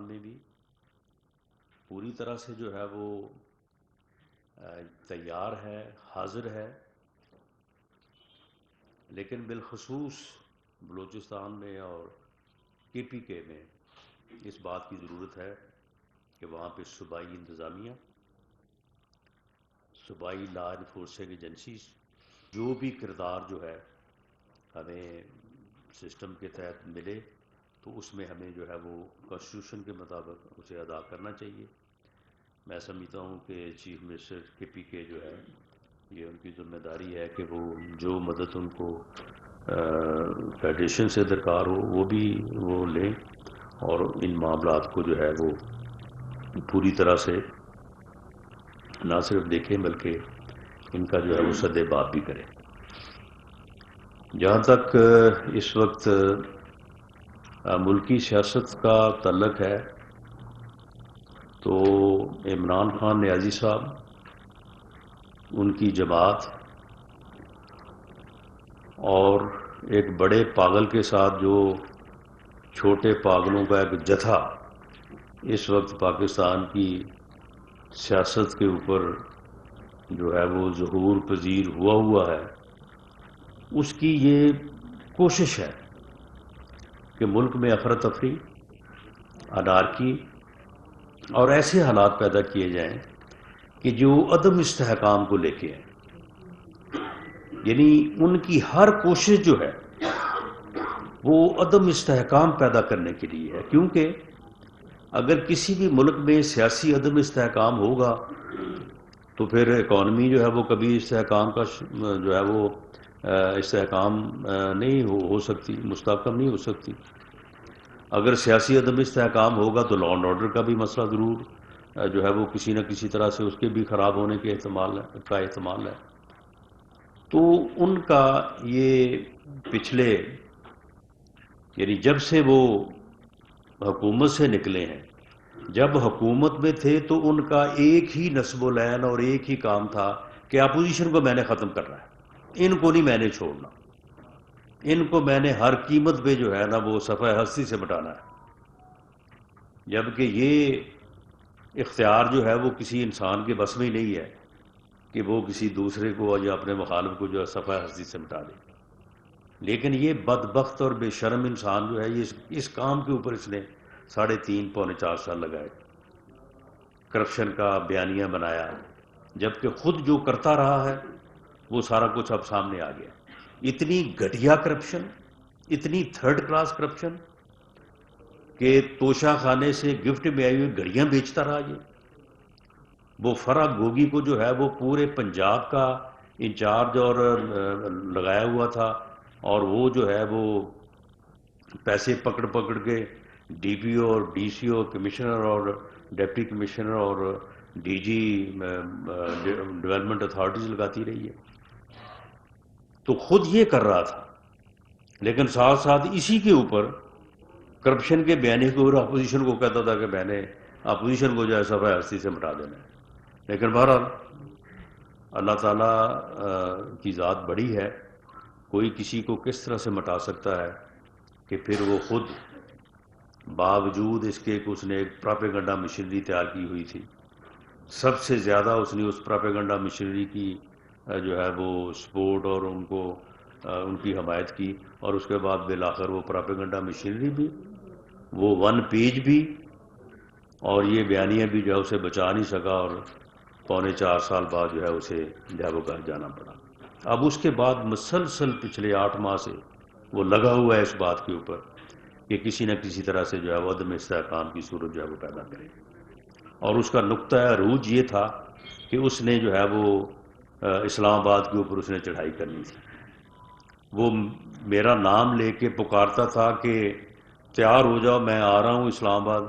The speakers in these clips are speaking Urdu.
میں بھی پوری طرح سے جو ہے وہ تیار ہے، حاضر ہے، لیکن بالخصوص بلوچستان میں اور کے پی کے میں اس بات کی ضرورت ہے کہ وہاں پہ صوبائی انتظامیہ، صوبائی لا انفورسنگ ایجنسیز جو بھی کردار جو ہے ہمیں سسٹم کے تحت ملے تو اس میں ہمیں جو ہے وہ کانسٹیٹیوشن کے مطابق اسے ادا کرنا چاہیے۔ میں سمجھتا ہوں کہ چیف منسٹر کے پی کے جو ہے یہ ان کی ذمہ داری ہے کہ وہ جو مدد ان کو فیڈریشن سے درکار ہو وہ بھی وہ لیں اور ان معاملات کو جو ہے وہ پوری طرح سے نہ صرف دیکھیں بلکہ ان کا جو ہے وہ سد باب بھی کریں۔ جہاں تک اس وقت ملکی سیاست کا تعلق ہے تو عمران خان نیازی صاحب، ان کی جماعت اور ایک بڑے پاگل کے ساتھ جو چھوٹے پاگلوں کا ایک جتھا اس وقت پاکستان کی سیاست کے اوپر جو ہے وہ ظہور پذیر ہوا ہے، اس کی یہ کوشش ہے کہ ملک میں افراتفری، انارکی اور ایسے حالات پیدا کیے جائیں کہ جو عدم استحکام کو لے کے ہیں، یعنی ان کی ہر کوشش جو ہے وہ عدم استحکام پیدا کرنے کے لیے ہے، کیونکہ اگر کسی بھی ملک میں سیاسی عدم استحکام ہوگا تو پھر اکانومی جو ہے وہ کبھی استحکام کا جو ہے وہ استحکام نہیں ہو سکتی، مستحکم نہیں ہو سکتی۔ اگر سیاسی عدم استحکام ہوگا تو لا اینڈ آرڈر کا بھی مسئلہ ضرور جو ہے وہ کسی نہ کسی طرح سے اس کے بھی خراب ہونے کے احتمال ہے۔ تو ان کا یہ پچھلے یعنی جب سے وہ حکومت سے نکلے ہیں، جب حکومت میں تھے تو ان کا ایک ہی نصب العین اور ایک ہی کام تھا کہ اپوزیشن کو میں نے ختم کرنا ہے، ان کو نہیں میں نے چھوڑنا، ان کو میں نے ہر قیمت پہ جو ہے نا وہ صفحہ ہستی سے مٹانا ہے۔ جبکہ یہ اختیار جو ہے وہ کسی انسان کے بس میں نہیں ہے کہ وہ کسی دوسرے کو یا اپنے مخالف کو جو ہے صفحہ ہستی سے مٹا دے، لیکن یہ بدبخت اور بے شرم انسان جو ہے یہ اس کام کے اوپر اس نے 3.5 پونے 4 سال لگائے، کرپشن کا بیانیہ بنایا، جبکہ خود جو کرتا رہا ہے وہ سارا کچھ اب سامنے آ گیا۔ اتنی گھٹیا کرپشن، اتنی تھرڈ کلاس کرپشن کہ توشہ خانے سے گفٹ میں آئی ہوئی گھڑیاں بیچتا رہا یہ۔ وہ فرح گوگی کو جو ہے وہ پورے پنجاب کا انچارج اور لگایا ہوا تھا، اور وہ جو ہے وہ پیسے پکڑ کے ڈی پی او اور ڈی سی او، کمشنر اور ڈپٹی کمشنر اور ڈی جی ڈیولپمنٹ اتھارٹیز لگاتی رہی ہے۔ تو خود یہ کر رہا تھا، لیکن ساتھ ساتھ اسی کے اوپر کرپشن کے بیانیے کے اوپر اپوزیشن کو کہتا تھا کہ میں نے اپوزیشن کو جو ہے صفحہ ہستی سے مٹا دینا ہے۔ لیکن بہرحال اللہ تعالیٰ کی ذات بڑی ہے، کوئی کسی کو کس طرح سے مٹا سکتا ہے کہ پھر وہ خود باوجود اس کے کہ اس نے ایک پراپیگنڈا مشینری تیار کی ہوئی تھی، سب سے زیادہ اس نے اس پراپیگنڈا مشینری کی جو ہے وہ سپورٹ اور ان کی حمایت کی، اور اس کے بعد بالآخر وہ پراپیگنڈا مشینری بھی، وہ 1 پیج بھی، اور یہ بیانیہ بھی جو ہے اسے بچا نہیں سکا، اور 3.25 سال بعد جو ہے اسے جو ہے وہ گھر جانا پڑا۔ اب اس کے بعد مسلسل پچھلے 8 ماہ سے وہ لگا ہوا ہے اس بات کے اوپر کہ کسی نہ کسی طرح سے جو ہے وہ عدم استحکام کی صورت جو ہے وہ پیدا کرے، اور اس کا نقطہ عروج یہ تھا کہ اس نے جو ہے وہ اسلام آباد کے اوپر اس نے چڑھائی کرنی تھی۔ وہ میرا نام لے کے پکارتا تھا کہ تیار ہو جاؤ میں آ رہا ہوں اسلام آباد،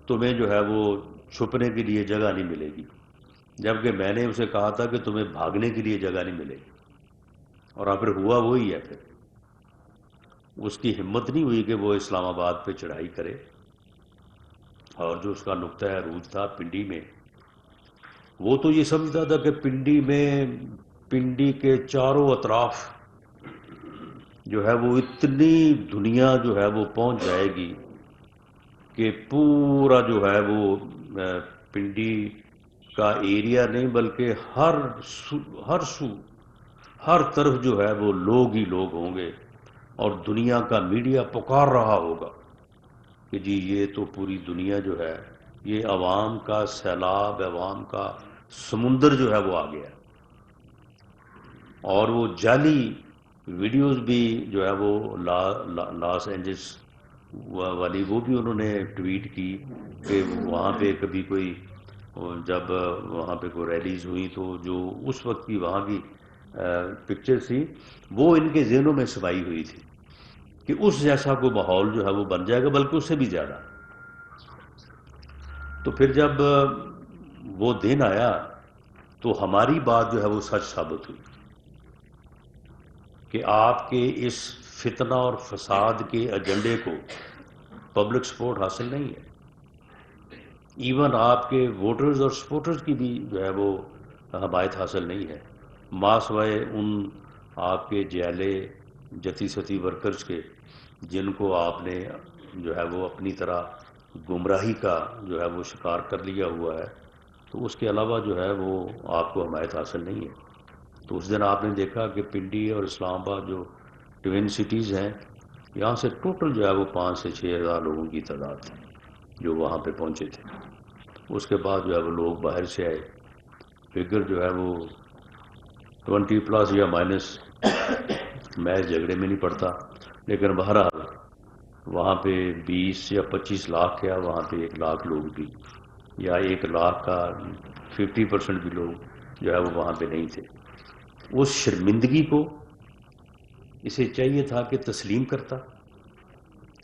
تمہیں جو ہے وہ چھپنے کے لیے جگہ نہیں ملے گی، جبکہ میں نے اسے کہا تھا کہ تمہیں بھاگنے کے لیے جگہ نہیں ملے گی، اور اب پھر ہوا وہی ہے۔ پھر اس کی ہمت نہیں ہوئی کہ وہ اسلام آباد پہ چڑھائی کرے، اور جو اس کا نقطہ عروج تھا پنڈی میں، وہ تو یہ سمجھتا تھا کہ پنڈی کے چاروں اطراف جو ہے وہ اتنی دنیا جو ہے وہ پہنچ جائے گی کہ پورا جو ہے وہ پنڈی کا ایریا نہیں بلکہ ہر طرف جو ہے وہ لوگ ہی لوگ ہوں گے، اور دنیا کا میڈیا پکار رہا ہوگا کہ جی یہ تو پوری دنیا جو ہے، یہ عوام کا سیلاب، عوام کا سمندر جو ہے وہ آ گیا. اور وہ جعلی ویڈیوز بھی جو ہے وہ لاس اینجلس والی وہ بھی انہوں نے ٹویٹ کی کہ وہاں پہ کبھی کوئی، جب وہاں پہ کوئی ریلیز ہوئی تو جو اس وقت کی وہاں کی پکچر تھی وہ ان کے ذہنوں میں سمائی ہوئی تھی کہ اس جیسا کوئی ماحول جو ہے وہ بن جائے گا، بلکہ اس سے بھی زیادہ. تو پھر جب وہ دن آیا تو ہماری بات جو ہے وہ سچ ثابت ہوئی کہ آپ کے اس فتنہ اور فساد کے ایجنڈے کو پبلک سپورٹ حاصل نہیں ہے. ایون آپ کے ووٹرز اور سپورٹرز کی بھی جو ہے وہ حمایت حاصل نہیں ہے، ماں سوائے ان آپ کے جیلے جتی ستی ورکرز کے جن کو آپ نے جو ہے وہ اپنی طرح گمراہی کا جو ہے وہ شکار کر لیا ہوا ہے. تو اس کے علاوہ جو ہے وہ آپ کو حمایت حاصل نہیں ہے. تو اس دن آپ نے دیکھا کہ پنڈی اور اسلام آباد جو ٹوین سٹیز ہیں، یہاں سے ٹوٹل جو ہے وہ 5 سے 6 ہزار لوگوں کی تعداد تھی جو وہاں پہ پہنچے تھے. اس کے بعد جو ہے وہ لوگ باہر سے آئے، فگر جو ہے وہ 20 پلس یا مائنس، میں جھگڑے میں نہیں پڑتا، لیکن بہرحال وہاں پہ 20 یا 25 لاکھ کیا، وہاں پہ 1 لاکھ لوگ بھی، یا 1 لاکھ کا 50% بھی لوگ جو ہے وہ وہاں پہ نہیں تھے. اس شرمندگی کو اسے چاہیے تھا کہ تسلیم کرتا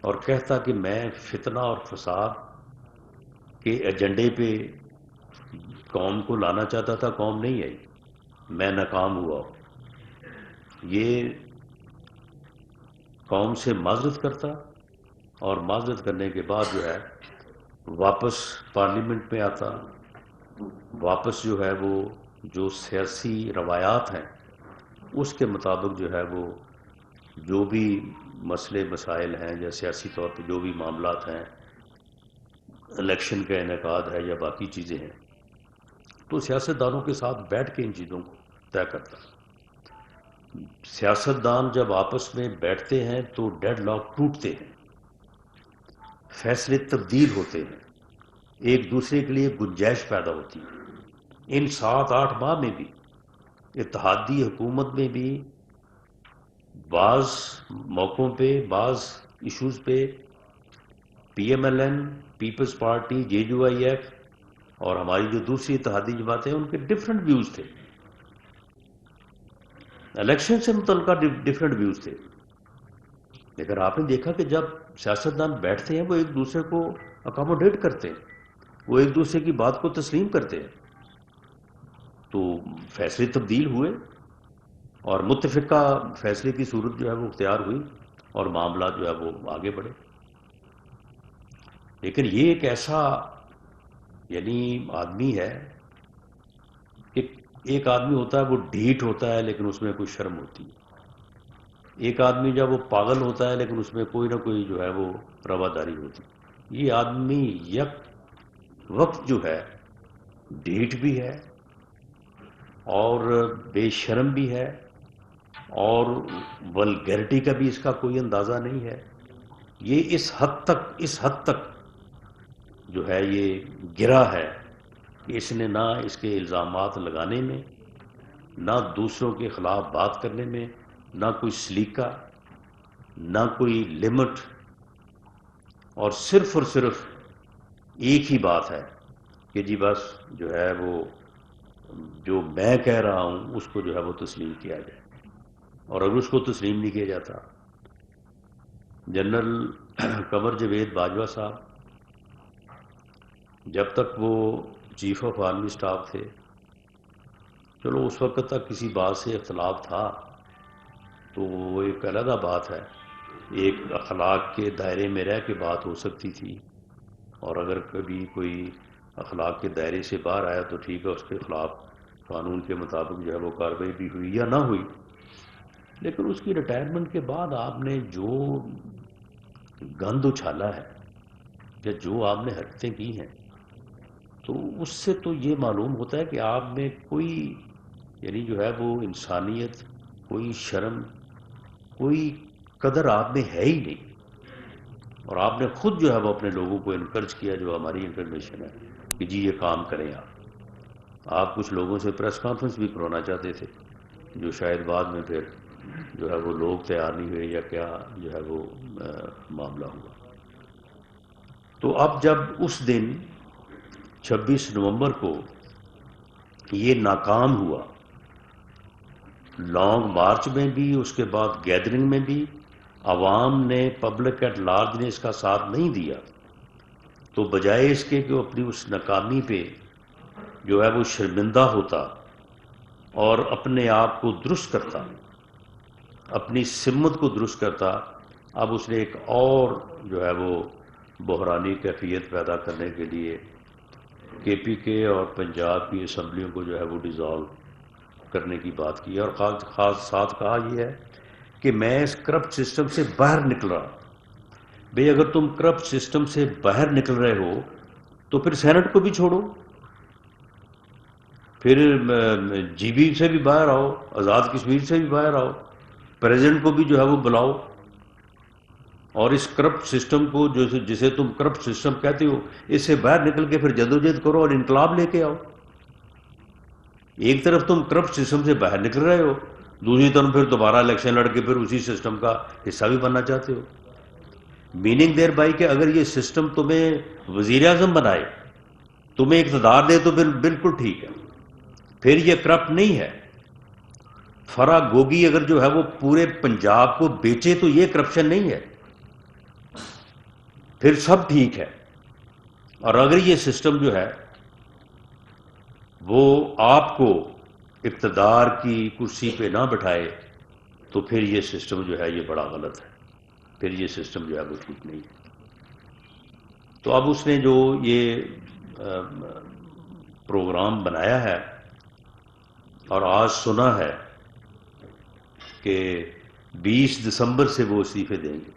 اور کہتا کہ میں فتنہ اور فساد کے ایجنڈے پہ قوم کو لانا چاہتا تھا، قوم نہیں آئی، میں ناکام ہوا. یہ قوم سے معذرت کرتا اور معذرت کرنے کے بعد جو ہے واپس پارلیمنٹ میں آتا، واپس جو ہے وہ جو سیاسی روایات ہیں اس کے مطابق جو ہے وہ جو بھی مسئلے مسائل ہیں یا سیاسی طور پہ جو بھی معاملات ہیں، الیکشن کا انعقاد ہے یا باقی چیزیں ہیں، تو سیاستدانوں کے ساتھ بیٹھ کے ان چیزوں کو طے کرتا. سیاستدان جب آپس میں بیٹھتے ہیں تو ڈیڈ لاک ٹوٹتے ہیں، فیصلے تبدیل ہوتے ہیں، ایک دوسرے کے لیے گنجائش پیدا ہوتی ہے. ان 7-8 ماہ میں بھی اتحادی حکومت میں بھی بعض موقعوں پہ بعض ایشوز پہ P M L N, People's Party, J U I F اور ہماری جو دوسری اتحادی جماعتیں ہیں ان کے ڈفرینٹ ویوز تھے، الیکشن سے متعلقہ ڈفرینٹ ویوز تھے. لیکن آپ نے دیکھا کہ جب سیاستدان بیٹھتے ہیں وہ ایک دوسرے کو اکاموڈیٹ کرتے ہیں، وہ ایک دوسرے کی بات کو تسلیم کرتے ہیں، تو فیصلے تبدیل ہوئے اور متفقہ فیصلے کی صورت جو ہے وہ اختیار ہوئی اور معاملات جو ہے وہ آگے بڑھے. لیکن یہ ایک ایسا یعنی آدمی ہے کہ ایک آدمی ہوتا ہے وہ ڈھیٹ ہوتا ہے لیکن اس میں کوئی شرم ہوتی ہے، ایک آدمی جب وہ پاگل ہوتا ہے لیکن اس میں کوئی نہ کوئی جو ہے وہ رواداری ہوتی. یہ آدمی یک وقت جو ہے ڈھیٹ بھی ہے اور بے شرم بھی ہے اور ولگیرٹی کا بھی اس کا کوئی اندازہ نہیں ہے. یہ اس حد تک جو ہے یہ گرا ہے کہ اس نے نہ اس کے الزامات لگانے میں، نہ دوسروں کے خلاف بات کرنے میں، نہ کوئی سلیقہ، نہ کوئی لمٹ، اور صرف ایک ہی بات ہے کہ جی بس جو ہے وہ جو میں کہہ رہا ہوں اس کو جو ہے وہ تسلیم کیا جائے. اور اگر اس کو تسلیم نہیں کیا جاتا، جنرل قمر جاوید باجوہ صاحب جب تک وہ چیف آف آرمی اسٹاف تھے، چلو اس وقت تک کسی بات سے اختلاف تھا تو وہ ایک علیحدہ بات ہے، ایک اخلاق کے دائرے میں رہ کے بات ہو سکتی تھی، اور اگر کبھی کوئی اخلاق کے دائرے سے باہر آیا تو ٹھیک ہے، اس کے خلاف قانون کے مطابق جو ہے وہ کارروائی بھی ہوئی یا نہ ہوئی. لیکن اس کی ریٹائرمنٹ کے بعد آپ نے جو گند اچھالا ہے یا جو آپ نے حرکتیں کی ہیں، تو اس سے تو یہ معلوم ہوتا ہے کہ آپ میں کوئی یعنی جو ہے وہ انسانیت، کوئی شرم، کوئی قدر آپ میں ہے ہی نہیں. اور آپ نے خود جو ہے وہ اپنے لوگوں کو انکرج کیا، جو ہماری انفارمیشن ہے کہ جی یہ کام کریں. آپ کچھ لوگوں سے پریس کانفرنس بھی کروانا چاہتے تھے، جو شاید بعد میں پھر جو ہے وہ لوگ تیار نہیں ہوئے یا کیا جو ہے وہ معاملہ ہوا. تو اب جب اس دن 26 نومبر کو یہ ناکام ہوا، لانگ مارچ میں بھی، اس کے بعد گیدرنگ میں بھی عوام نے، پبلک ایٹ لارج نے اس کا ساتھ نہیں دیا، تو بجائے اس کے کہ وہ اپنی اس ناکامی پہ جو ہے وہ شرمندہ ہوتا اور اپنے آپ کو درست کرتا، اپنی سمت کو درست کرتا، اب اس نے ایک اور جو ہے وہ بحرانی کیفیت پیدا کرنے کے لیے کے پی کے اور پنجاب کی اسمبلیوں کو جو ہے وہ ڈیزالو کرنے کی بات کی. اور خاص ساتھ کہا یہ ہے کہ میں اس کرپٹ سسٹم سے باہر نکل رہا. بھئی اگر تم کرپٹ سسٹم سے باہر نکل رہے ہو تو پھر سینٹ کو بھی چھوڑو، پھر جی بی سے بھی باہر آؤ، آزاد کشمیر سے بھی باہر آؤ، پریزیڈنٹ کو بھی جو ہے وہ بلاؤ، اور اس کرپٹ سسٹم کو جسے تم کرپٹ سسٹم کہتے ہو، اس سے باہر نکل کے پھر جدوجہد کرو اور انقلاب لے کے آؤ. ایک طرف تم کرپٹ سسٹم سے باہر نکل رہے ہو، دوسری طرف پھر دوبارہ الیکشن لڑ کے پھر اسی سسٹم کا حصہ بھی بننا چاہتے ہو. میننگ دیر بائی کہ اگر یہ سسٹم تمہیں وزیر اعظم بنائے، تمہیں اقتدار دے، تو پھر بالکل ٹھیک ہے، پھر یہ کرپٹ نہیں ہے. فرا گوگی اگر جو ہے وہ پورے پنجاب کو بیچے تو یہ کرپشن نہیں ہے، پھر سب ٹھیک ہے. اور اگر یہ سسٹم جو ہے وہ آپ کو اقتدار کی کرسی پہ نہ بٹھائے تو پھر یہ سسٹم جو ہے یہ بڑا غلط ہے، پھر یہ سسٹم جو ہے وہ ٹھیک نہیں ہے. تو اب اس نے جو یہ پروگرام بنایا ہے اور آج سنا ہے کہ 20 دسمبر سے وہ استعفے دیں گے.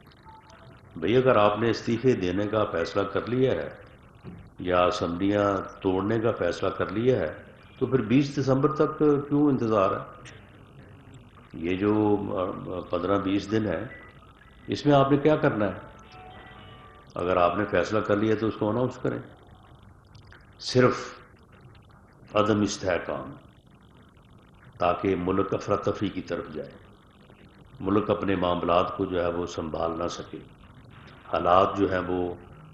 بھئی اگر آپ نے استعفے دینے کا فیصلہ کر لیا ہے یا اسمبلیاں توڑنے کا فیصلہ کر لیا ہے تو پھر 20 دسمبر تک کیوں انتظار ہے؟ یہ جو 15-20 دن ہے، اس میں آپ نے کیا کرنا ہے؟ اگر آپ نے فیصلہ کر لیا تو اس کو اناؤنس کریں. صرف عدم استحکام، تاکہ ملک افراتفری کی طرف جائے، ملک اپنے معاملات کو جو ہے وہ سنبھال نہ سکے، حالات جو ہیں وہ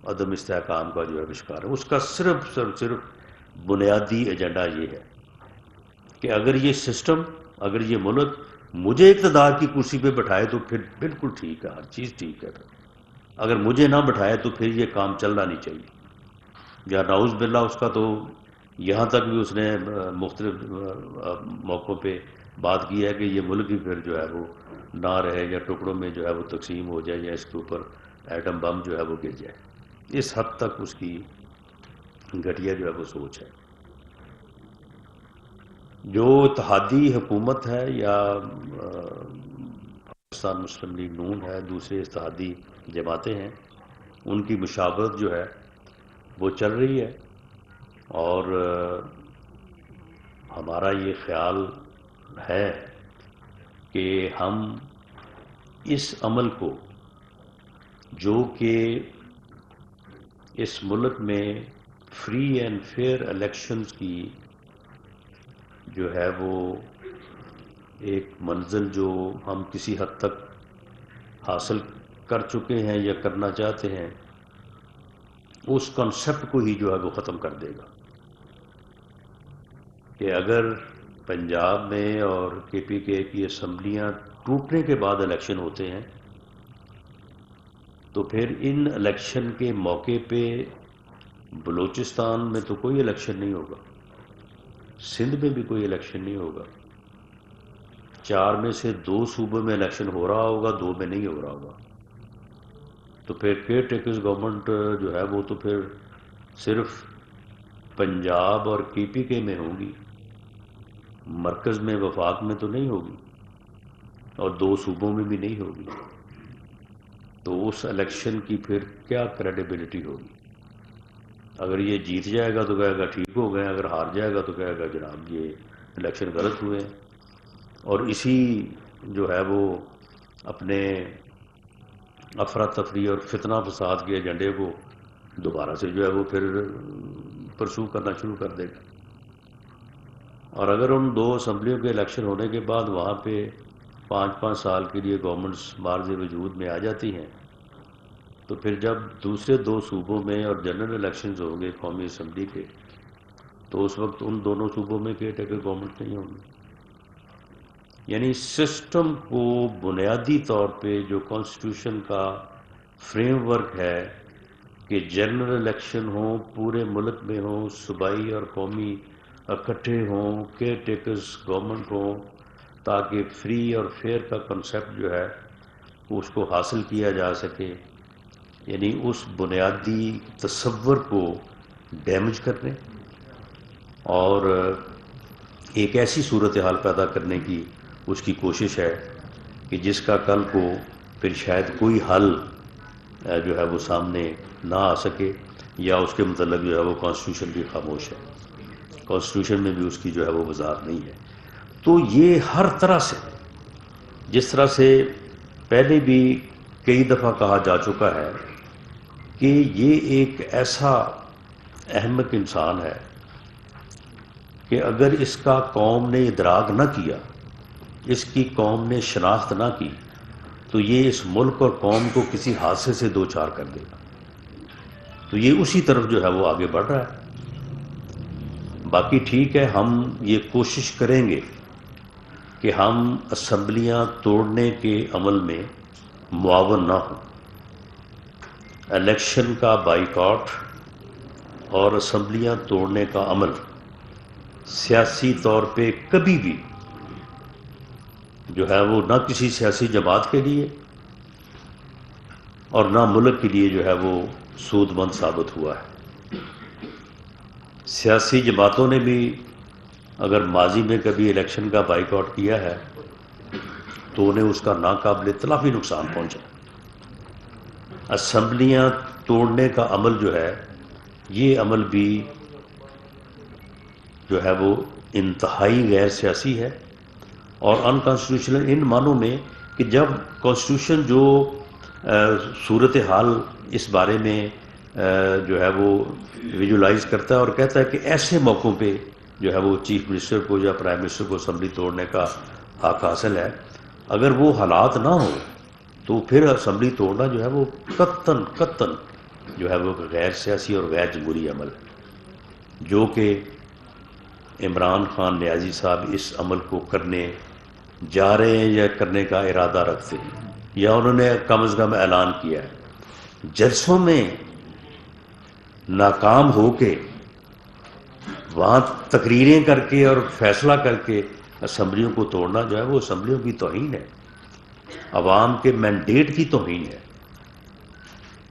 عدم استحکام کا جو ہے شکار ہے. اس کا صرف بنیادی ایجنڈا یہ ہے کہ اگر یہ سسٹم، اگر یہ ملک مجھے اقتدار کی کرسی پہ بٹھائے تو پھر بالکل ٹھیک ہے، ہر چیز ٹھیک ہے. اگر مجھے نہ بٹھائے تو پھر یہ کام چلنا نہیں چاہیے. یا نعوذ باللہ اس کا تو یہاں تک بھی اس نے مختلف موقعوں پہ بات کی ہے کہ یہ ملک ہی پھر جو ہے وہ نہ رہے یا ٹکڑوں میں جو ہے وہ تقسیم ہو جائے یا اس کے اوپر ایٹم بم جو ہے وہ گر جائے. اس حد تک اس کی گھٹیا جو ہے وہ سوچ ہے. جو اتحادی حکومت ہے یا پاکستان مسلم لیگ نون ہے، دوسرے اتحادی جماعتیں ہیں، ان کی مشاورت جو ہے وہ چل رہی ہے. اور ہمارا یہ خیال ہے کہ ہم اس عمل کو، جو کہ اس ملک میں فری اینڈ فیئر الیکشنز کی جو ہے وہ ایک منزل جو ہم کسی حد تک حاصل کر چکے ہیں یا کرنا چاہتے ہیں، اس کنسپٹ کو ہی جو ہے وہ ختم کر دے گا. کہ اگر پنجاب میں اور کے پی کے کی اسمبلیاں ٹوٹنے کے بعد الیکشن ہوتے ہیں تو پھر ان الیکشن کے موقع پہ بلوچستان میں تو کوئی الیکشن نہیں ہوگا، سندھ میں بھی کوئی الیکشن نہیں ہوگا. 4 میں سے 2 صوبوں میں الیکشن ہو رہا ہوگا، 2 میں نہیں ہو رہا ہوگا. تو پھر کیئر ٹیکرز گورنمنٹ جو ہے وہ تو پھر صرف پنجاب اور کے پی کے میں ہوگی، مرکز میں وفاق میں تو نہیں ہوگی، اور 2 صوبوں میں بھی نہیں ہوگی. تو اس الیکشن کی پھر کیا کریڈیبلٹی ہوگی؟ اگر یہ جیت جائے گا تو کہے گا ٹھیک ہو گئے، اگر ہار جائے گا تو کہے گا جناب یہ الیکشن غلط ہوئے ہیں، اور اسی جو ہے وہ اپنے افراتفری اور فتنہ فساد کے ایجنڈے کو دوبارہ سے جو ہے وہ پھر پرسو کرنا شروع کر دے گا۔ اور اگر ان دو اسمبلیوں کے الیکشن ہونے کے بعد وہاں پہ 5-5 سال کے لیے گورنمنٹس مارز وجود میں آ جاتی ہیں، تو پھر جب دوسرے دو صوبوں میں اور جنرل الیکشنز ہوں گے قومی اسمبلی کے، تو اس وقت ان دونوں صوبوں میں کیئر ٹیکر گورنمنٹ نہیں ہوگی۔ یعنی سسٹم کو بنیادی طور پہ جو کانسٹیٹیوشن کا فریم ورک ہے کہ جنرل الیکشن ہوں، پورے ملک میں ہوں، صوبائی اور قومی اکٹھے ہوں، کیئر ٹیکرز گورنمنٹ ہوں، تاکہ فری اور فیئر کا کنسیپٹ جو ہے اس کو حاصل کیا جا سکے، یعنی اس بنیادی تصور کو ڈیمیج کرنے اور ایک ایسی صورتحال پیدا کرنے کی اس کی کوشش ہے کہ جس کا کل کو پھر شاید کوئی حل جو ہے وہ سامنے نہ آ سکے، یا اس کے متعلق جو ہے وہ کانسٹیٹیوشن بھی خاموش ہے، کانسٹیٹیوشن میں بھی اس کی جو ہے وہ وضاحت نہیں ہے۔ تو یہ ہر طرح سے، جس طرح سے پہلے بھی کئی دفعہ کہا جا چکا ہے کہ یہ ایک ایسا احمق انسان ہے کہ اگر اس کا قوم نے ادراک نہ کیا، اس کی قوم نے شناخت نہ کی، تو یہ اس ملک اور قوم کو کسی حادثے سے دو چار کر دے گا۔ تو یہ اسی طرف جو ہے وہ آگے بڑھ رہا ہے۔ باقی ٹھیک ہے، ہم یہ کوشش کریں گے کہ ہم اسمبلیاں توڑنے کے عمل میں معاون نہ ہوں۔ الیکشن کا بائیکاٹ اور اسمبلیاں توڑنے کا عمل سیاسی طور پہ کبھی بھی جو ہے وہ نہ کسی سیاسی جماعت کے لیے اور نہ ملک کے لیے جو ہے وہ سود مند ثابت ہوا ہے۔ سیاسی جماعتوں نے بھی اگر ماضی میں کبھی الیکشن کا بائیکاٹ کیا ہے تو انہیں اس کا ناقابل تلافی نقصان پہنچا۔ اسمبلیاں توڑنے کا عمل جو ہے، یہ عمل بھی جو ہے وہ انتہائی غیر سیاسی ہے اور ان کانسٹیٹیوشنل ان معنوں میں کہ جب کانسٹیٹیوشن جو صورتحال اس بارے میں جو ہے وہ ویژولائز کرتا ہے اور کہتا ہے کہ ایسے موقعوں پہ جو ہے وہ چیف منسٹر کو یا پرائم منسٹر کو اسمبلی توڑنے کا حق حاصل ہے، اگر وہ حالات نہ ہوں تو پھر اسمبلی توڑنا جو ہے وہ قطعاً جو ہے وہ غیر سیاسی اور غیر جمہوری عمل ہے، جو کہ عمران خان نیازی صاحب اس عمل کو کرنے جا رہے ہیں یا کرنے کا ارادہ رکھتے ہیں، یا انہوں نے کم از کم اعلان کیا ہے۔ جلسوں میں ناکام ہو کے وہاں تقریریں کر کے اور فیصلہ کر کے اسمبلیوں کو توڑنا جو ہے وہ اسمبلیوں کی توہین ہے، عوام کے مینڈیٹ کی توہین ہے،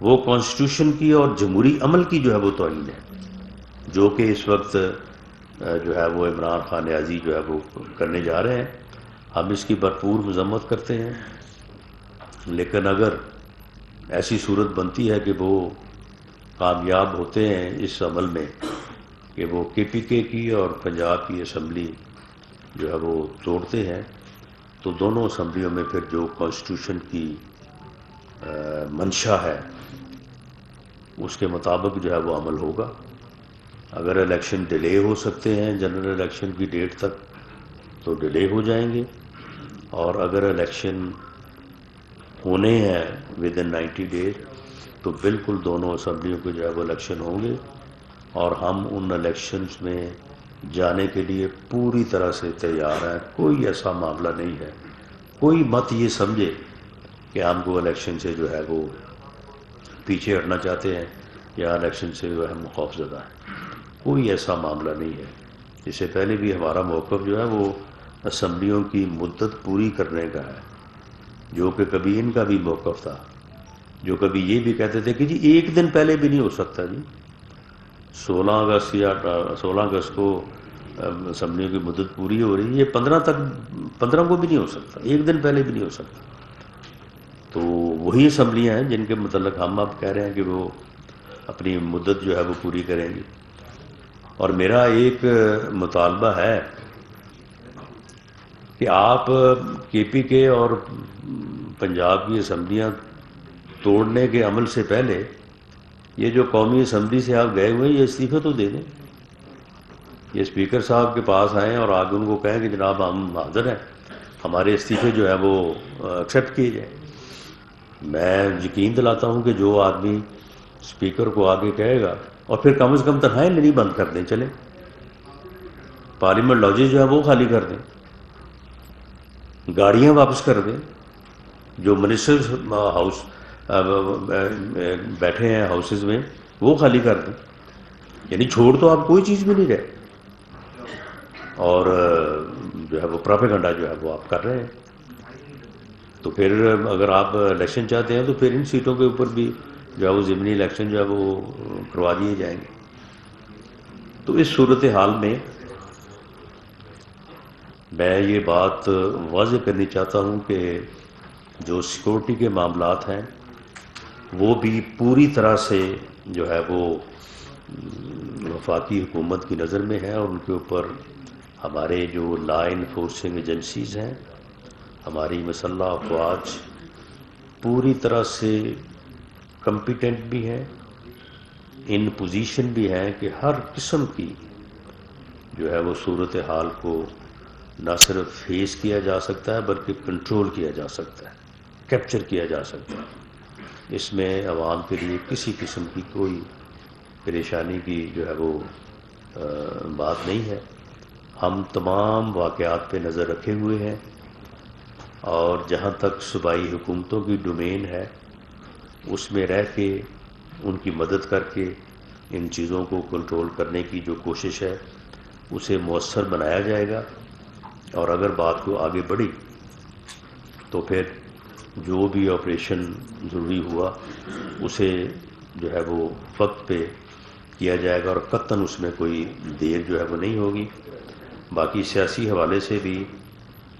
وہ کانسٹیٹیوشن کی اور جمہوری عمل کی جو ہے وہ توہین ہے، جو کہ اس وقت جو ہے وہ عمران خان نیازی جو ہے وہ کرنے جا رہے ہیں۔ ہم اس کی بھرپور مذمت کرتے ہیں، لیکن اگر ایسی صورت بنتی ہے کہ وہ کامیاب ہوتے ہیں اس عمل میں کہ وہ کے پی کے کی اور پنجاب کی اسمبلی جو ہے وہ توڑتے ہیں، تو دونوں اسمبلیوں میں پھر جو کانسٹیٹیوشن کی منشا ہے اس کے مطابق جو ہے وہ عمل ہوگا۔ اگر الیکشن ڈیلے ہو سکتے ہیں جنرل الیکشن کی ڈیٹ تک تو ڈیلے ہو جائیں گے، اور اگر الیکشن ہونے ہیں ود ان 90 ڈیز تو بالکل دونوں اسمبلیوں کے جو ہے وہ الیکشن ہوں گے، اور ہم ان الیکشنز میں جانے کے لیے پوری طرح سے تیار ہیں۔ کوئی ایسا معاملہ نہیں ہے، کوئی مت یہ سمجھے کہ ہم کو الیکشن سے جو ہے وہ پیچھے ہٹنا چاہتے ہیں یا الیکشن سے جو ہے ہم خوف زدہ ہیں، کوئی ایسا معاملہ نہیں ہے۔ اس سے پہلے بھی ہمارا موقف جو ہے وہ اسمبلیوں کی مدت پوری کرنے کا ہے، جو کہ کبھی ان کا بھی موقف تھا، جو کبھی یہ بھی کہتے تھے کہ جی ایک دن پہلے بھی نہیں ہو سکتا، جی 16 اگست یا 16 اگست کو اسمبلیوں کی مدت پوری ہو رہی ہے، یہ 15 کو بھی نہیں ہو سکتا، ایک دن پہلے بھی نہیں ہو سکتا۔ تو وہی اسمبلیاں ہیں جن کے متعلق ہم اب کہہ رہے ہیں کہ وہ اپنی مدت جو ہے وہ پوری کریں گی. اور میرا ایک مطالبہ ہے کہ آپ کے پی کے اور پنجاب کی اسمبلیاں توڑنے کے عمل سے پہلے یہ جو قومی اسمبلی سے آپ گئے ہوئے ہیں یہ استعفے تو دے دیں. یہ اسپیکر صاحب کے پاس آئیں اور آگے ان کو کہیں کہ جناب ہم حاضر ہیں, ہمارے استعفے جو ہے وہ ایکسیپٹ کیے جائیں. میں یقین دلاتا ہوں کہ جو آدمی اسپیکر کو آگے کہے گا, اور پھر کم از کم تنخواہیں لینی بند کر دیں, چلیں پارلیمنٹ لاجز جو ہے وہ خالی کر دیں, گاڑیاں واپس کر دیں, جو منسٹرز ہاؤس بیٹھے ہیں ہاؤسز میں وہ خالی کر دیں. یعنی چھوڑ تو آپ کوئی چیز بھی نہیں رہے, اور جو ہے وہ پروپیگنڈا جو ہے وہ آپ کر رہے ہیں. تو پھر اگر آپ الیکشن چاہتے ہیں تو پھر ان سیٹوں کے اوپر بھی جو ہے وہ ضمنی الیکشن جو ہے وہ کروا دیے جائیں گے. تو اس صورتحال میں میں یہ بات واضح کرنی چاہتا ہوں کہ جو سیکورٹی کے معاملات ہیں وہ بھی پوری طرح سے جو ہے وہ وفاقی حکومت کی نظر میں ہے, اور ان کے اوپر ہمارے جو لا انفورسنگ ایجنسیز ہیں, ہماری مسلح افواج پوری طرح سے کمپیٹنٹ بھی ہیں, ان پوزیشن بھی ہیں کہ ہر قسم کی جو ہے وہ صورتحال کو نہ صرف فیس کیا جا سکتا ہے بلکہ کنٹرول کیا جا سکتا ہے, کیپچر کیا جا سکتا ہے. اس میں عوام کے لیے کسی قسم کی کوئی پریشانی کی جو ہے وہ بات نہیں ہے. ہم تمام واقعات پہ نظر رکھے ہوئے ہیں, اور جہاں تک صوبائی حکومتوں کی ڈومین ہے اس میں رہ کے ان کی مدد کر کے ان چیزوں کو کنٹرول کرنے کی جو کوشش ہے اسے مؤثر بنایا جائے گا. اور اگر بات کو آگے بڑھی تو پھر جو بھی آپریشن ضروری ہوا اسے جو ہے وہ وقت پہ کیا جائے گا, اور قطعاً اس میں کوئی دیر جو ہے وہ نہیں ہوگی. باقی سیاسی حوالے سے بھی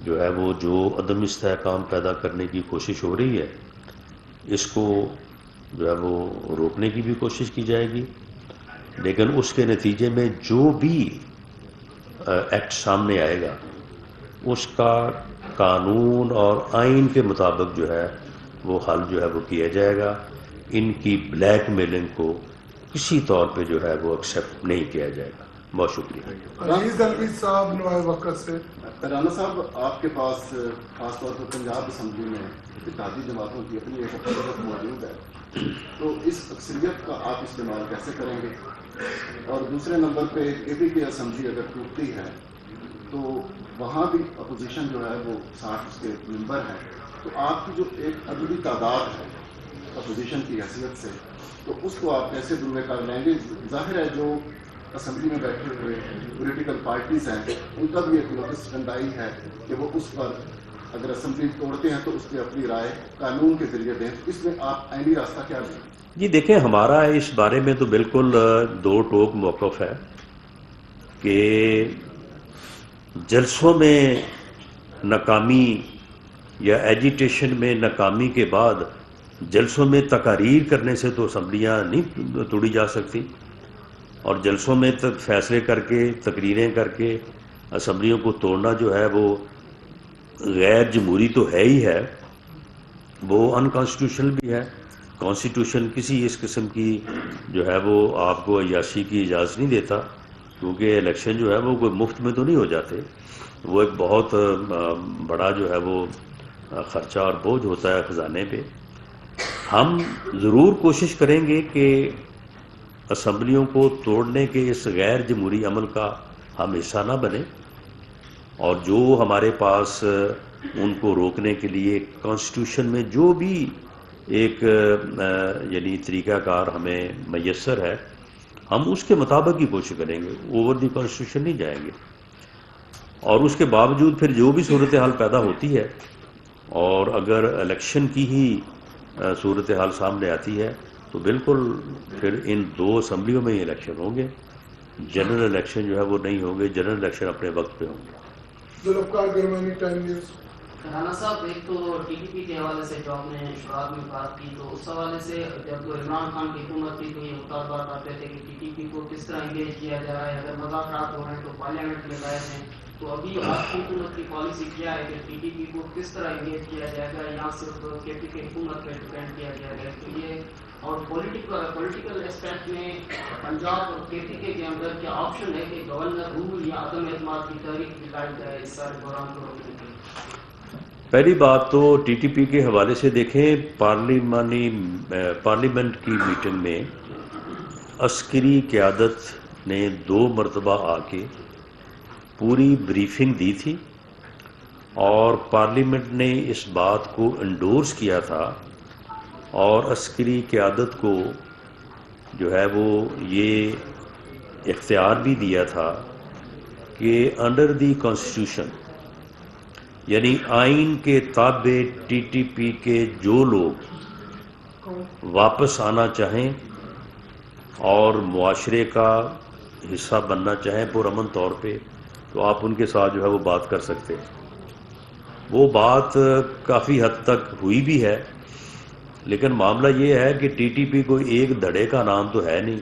جو ہے وہ جو عدم استحکام پیدا کرنے کی کوشش ہو رہی ہے اس کو جو ہے وہ روکنے کی بھی کوشش کی جائے گی, لیکن اس کے نتیجے میں جو بھی ایکٹ سامنے آئے گا اس کا قانون اور آئین کے مطابق جو ہے وہ حل جو ہے وہ کیا جائے گا. ان کی بلیک میلنگ کو کسی طور پہ جو ہے وہ ایکسیپٹ نہیں کیا جائے گا. بہت شکریہ. عزیز الوی صاحب نوائے وقت سے. رانا صاحب, آپ کے پاس خاص طور پر پنجاب اسمبلی میں اتحادی جماعتوں کی اپنی ایک اکثریت موجود ہے, تو اس اکثریت کا آپ استعمال کیسے کریں گے؟ اور دوسرے نمبر پہ اے پی کی اسمبلی اگر ٹوٹتی ہے تو وہاں بھی اپوزیشن جو ہے وہ 60 اس کے ممبر ہیں, تو آپ کی جو ایک عددی تعداد ہے اپوزیشن کی حیثیت سے, تو اس کو آپ کیسے دور کر لیں گے؟ ظاہر ہے جو اسمبلی میں بیٹھے ہوئے پولیٹیکل پارٹیز ہیں ان کا بھی ایک نوٹس ٹنڈائی ہے کہ وہ اس پر اگر اسمبلی توڑتے ہیں تو اس پہ اپنی رائے قانون کے ذریعے دیں. اس میں آپ آئینی راستہ کیا لیں؟ جی دیکھیں, ہمارا اس بارے میں تو بالکل دو ٹوک موقف ہے کہ جلسوں میں ناکامی یا ایجیٹیشن میں ناکامی کے بعد جلسوں میں تقاریر کرنے سے تو اسمبلیاں نہیں توڑی جا سکتی, اور جلسوں میں فیصلے کر کے تقریریں کر کے اسمبلیوں کو توڑنا جو ہے وہ غیر جمہوری تو ہے ہی ہے, وہ ان کانسٹیٹیوشنل بھی ہے. کانسٹیٹیوشن کسی اس قسم کی جو ہے وہ آپ کو عیاشی کی اجازت نہیں دیتا, کیونکہ الیکشن جو ہے وہ کوئی مفت میں تو نہیں ہو جاتے, وہ ایک بہت بڑا جو ہے وہ خرچہ اور بوجھ ہوتا ہے خزانے پہ. ہم ضرور کوشش کریں گے کہ اسمبلیوں کو توڑنے کے اس غیر جمہوری عمل کا ہم حصہ نہ بنیں, اور جو ہمارے پاس ان کو روکنے کے لیے کانسٹیٹیوشن میں جو بھی ایک یعنی طریقہ کار ہمیں میسر ہے ہم اس کے مطابق ہی کوشش کریں گے, اوور دی کانسٹیٹیوشن نہیں جائیں گے. اور اس کے باوجود پھر جو بھی صورتحال پیدا ہوتی ہے, اور اگر الیکشن کی ہی صورتحال سامنے آتی ہے تو بالکل پھر ان دو اسمبلیوں میں ہی الیکشن ہوں گے, جنرل الیکشن جو ہے وہ نہیں ہوں گے. جنرل الیکشن اپنے وقت پہ ہوں گے. Zulfiqar Gurmani, time news. رانا صاحب، ایک تو ٹی ٹی پی کے حوالے سے جو آپ نے شروعات میں بات کی، تو اس حوالے سے جب عمران خان کی حکومت تھی تو یہ مطالبات آتے تھے کہ ٹی ٹی پی کو کس طرح انگیج کیا جا رہا ہے، اگر مذاکرات ہو رہے ہیں تو پارلیمنٹ میں لائے ہیں. تو ابھی آپ کی حکومت کی پالیسی کیا ہے کہ ٹی ٹی پی کو کس طرح انگیج کیا جائے گا، یا صرف کے پی کی حکومت پہ ڈپینڈ کیا جائے گا؟ تو یہ اور پولیٹیکل اسپیکٹ میں پنجاب اور کے پی کے اندر کیا آپشن ہے کہ گورنر رول یا عدم اعتماد کی تحریک دلائی جائے اس سارے بحران کو روکنے کے لیے؟ پہلی بات تو ٹی ٹی پی کے حوالے سے دیکھیں، پارلیمنٹ کی میٹنگ میں عسکری قیادت نے 2 مرتبہ آ کے پوری بریفنگ دی تھی، اور پارلیمنٹ نے اس بات کو انڈورس کیا تھا، اور عسکری قیادت کو جو ہے وہ یہ اختیار بھی دیا تھا کہ انڈر دی کانسٹیٹیوشن، یعنی آئین کے تابع ٹی ٹی پی کے جو لوگ واپس آنا چاہیں اور معاشرے کا حصہ بننا چاہیں پرامن طور پہ، تو آپ ان کے ساتھ جو ہے وہ بات کر سکتے ہیں. وہ بات کافی حد تک ہوئی بھی ہے، لیکن معاملہ یہ ہے کہ ٹی ٹی پی کوئی ایک دھڑے کا نام تو ہے نہیں.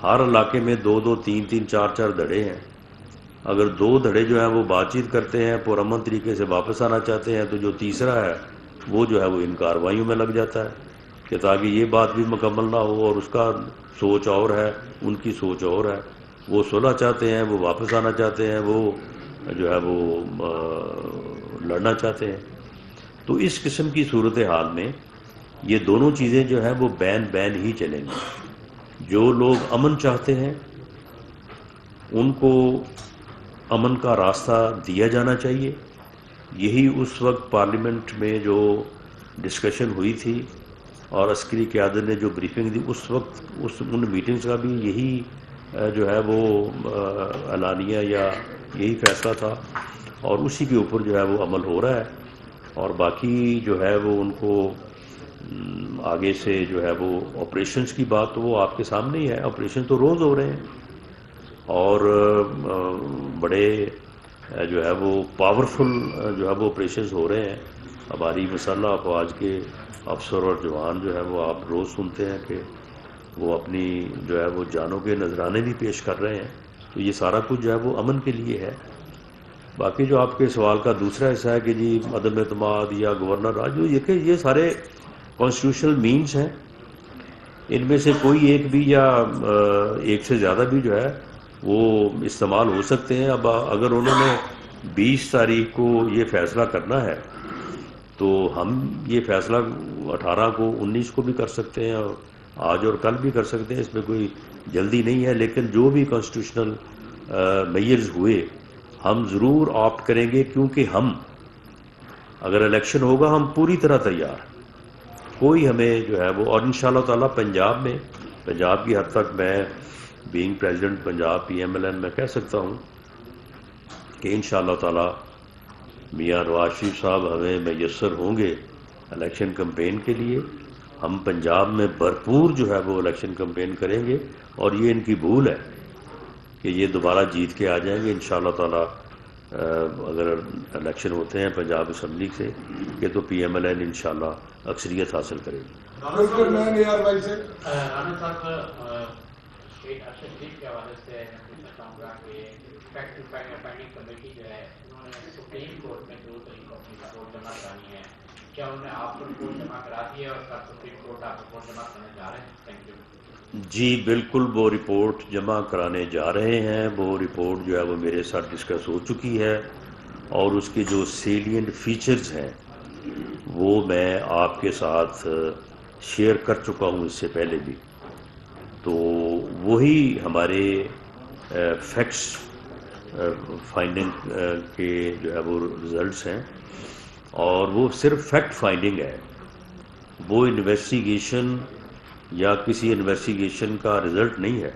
ہر علاقے میں 2-2 3-3 4-4 دھڑے ہیں. اگر 2 دھڑے جو ہیں وہ بات چیت کرتے ہیں، پرامن طریقے سے واپس آنا چاہتے ہیں، تو جو تیسرا ہے وہ جو ہے وہ ان کارروائیوں میں لگ جاتا ہے کہ تاکہ یہ بات بھی مکمل نہ ہو، اور اس کا سوچ اور ہے، ان کی سوچ اور ہے. وہ صلح چاہتے ہیں، وہ واپس آنا چاہتے ہیں، وہ جو ہے وہ لڑنا چاہتے ہیں. تو اس قسم کی صورتحال میں یہ دونوں چیزیں جو ہیں وہ بین ہی چلیں گی. جو لوگ امن چاہتے ہیں ان کو امن کا راستہ دیا جانا چاہیے. یہی اس وقت پارلیمنٹ میں جو ڈسکشن ہوئی تھی اور عسکری قیادت نے جو بریفنگ دی، اس وقت ان میٹنگز کا بھی یہی جو ہے وہ اعلانیہ یا یہی فیصلہ تھا، اور اسی کے اوپر جو ہے وہ عمل ہو رہا ہے. اور باقی جو ہے وہ ان کو آگے سے جو ہے وہ آپریشنز کی بات تو وہ آپ کے سامنے ہی ہے. آپریشن تو روز ہو رہے ہیں، اور بڑے جو ہے وہ پاورفل جو ہے وہ آپریشنز ہو رہے ہیں. ہماری مسلح افواج کے افسر اور جوان جو ہے وہ آپ روز سنتے ہیں کہ وہ اپنی جو ہے وہ جانوں کے نذرانے بھی پیش کر رہے ہیں. تو یہ سارا کچھ جو ہے وہ امن کے لیے ہے. باقی جو آپ کے سوال کا دوسرا حصہ ہے کہ جی عدم اعتماد یا گورنر راج، یہ سارے کانسٹیٹیوشنل مینس ہیں. ان میں سے کوئی ایک بھی یا ایک سے زیادہ بھی جو ہے وہ استعمال ہو سکتے ہیں. اب اگر انہوں نے 20 تاریخ کو یہ فیصلہ کرنا ہے تو ہم یہ فیصلہ 18 کو 19 کو بھی کر سکتے ہیں، اور آج اور کل بھی کر سکتے ہیں. اس میں کوئی جلدی نہیں ہے. لیکن جو بھی کانسٹیٹیوشنل میئرز ہوئے ہم ضرور آپٹ کریں گے، کیونکہ ہم اگر الیکشن ہوگا ہم پوری طرح تیار ہیں. کوئی ہمیں جو ہے وہ، اور انشاءاللہ تعالی پنجاب کی حد تک میں being president Punjab P M L N میں کہہ سکتا ہوں کہ انشاءاللہ تعالی میاں نواز شریف صاحب ہمیں میسر ہوں گے الیکشن کمپین کے لیے. ہم پنجاب میں بھرپور جو ہے وہ الیکشن کمپین کریں گے، اور یہ ان کی بھول ہے کہ یہ دوبارہ جیت کے آ جائیں گے انشاءاللہ تعالی. اگر الیکشن ہوتے ہیں پنجاب اسمبلی سے کہ تو پی ایم ایل این انشاءاللہ اکثریت حاصل کرے گی. رانا صاحب، اسٹیٹ ارشد کے حوالے سے میں پوچھنا چاہوں گا کہ فیکٹ فائنڈنگ کمیٹی جو ہے انہوں نے سپریم کورٹ میں 2 تاریخ کو اپنی رپورٹ جمع کرانی ہے. کیا انہوں نے آپ کو رپورٹ جمع کرا دی ہے، اور کب سپریم کورٹ آپ رپورٹ جمع کرنے جا رہے ہیں؟ Thank you. جی بالکل، وہ رپورٹ جمع کرانے جا رہے ہیں. وہ رپورٹ جو ہے وہ میرے ساتھ ڈسکس ہو چکی ہے، اور اس کے جو سیلینٹ فیچرز ہیں وہ میں آپ کے ساتھ شیئر کر چکا ہوں اس سے پہلے بھی. تو وہی ہمارے فیکٹس فائنڈنگ کے جو ہے وہ رزلٹس ہیں، اور وہ صرف فیکٹ فائنڈنگ ہے. وہ انویسٹیگیشن یا کسی انویسٹیگیشن کا رزلٹ نہیں ہے،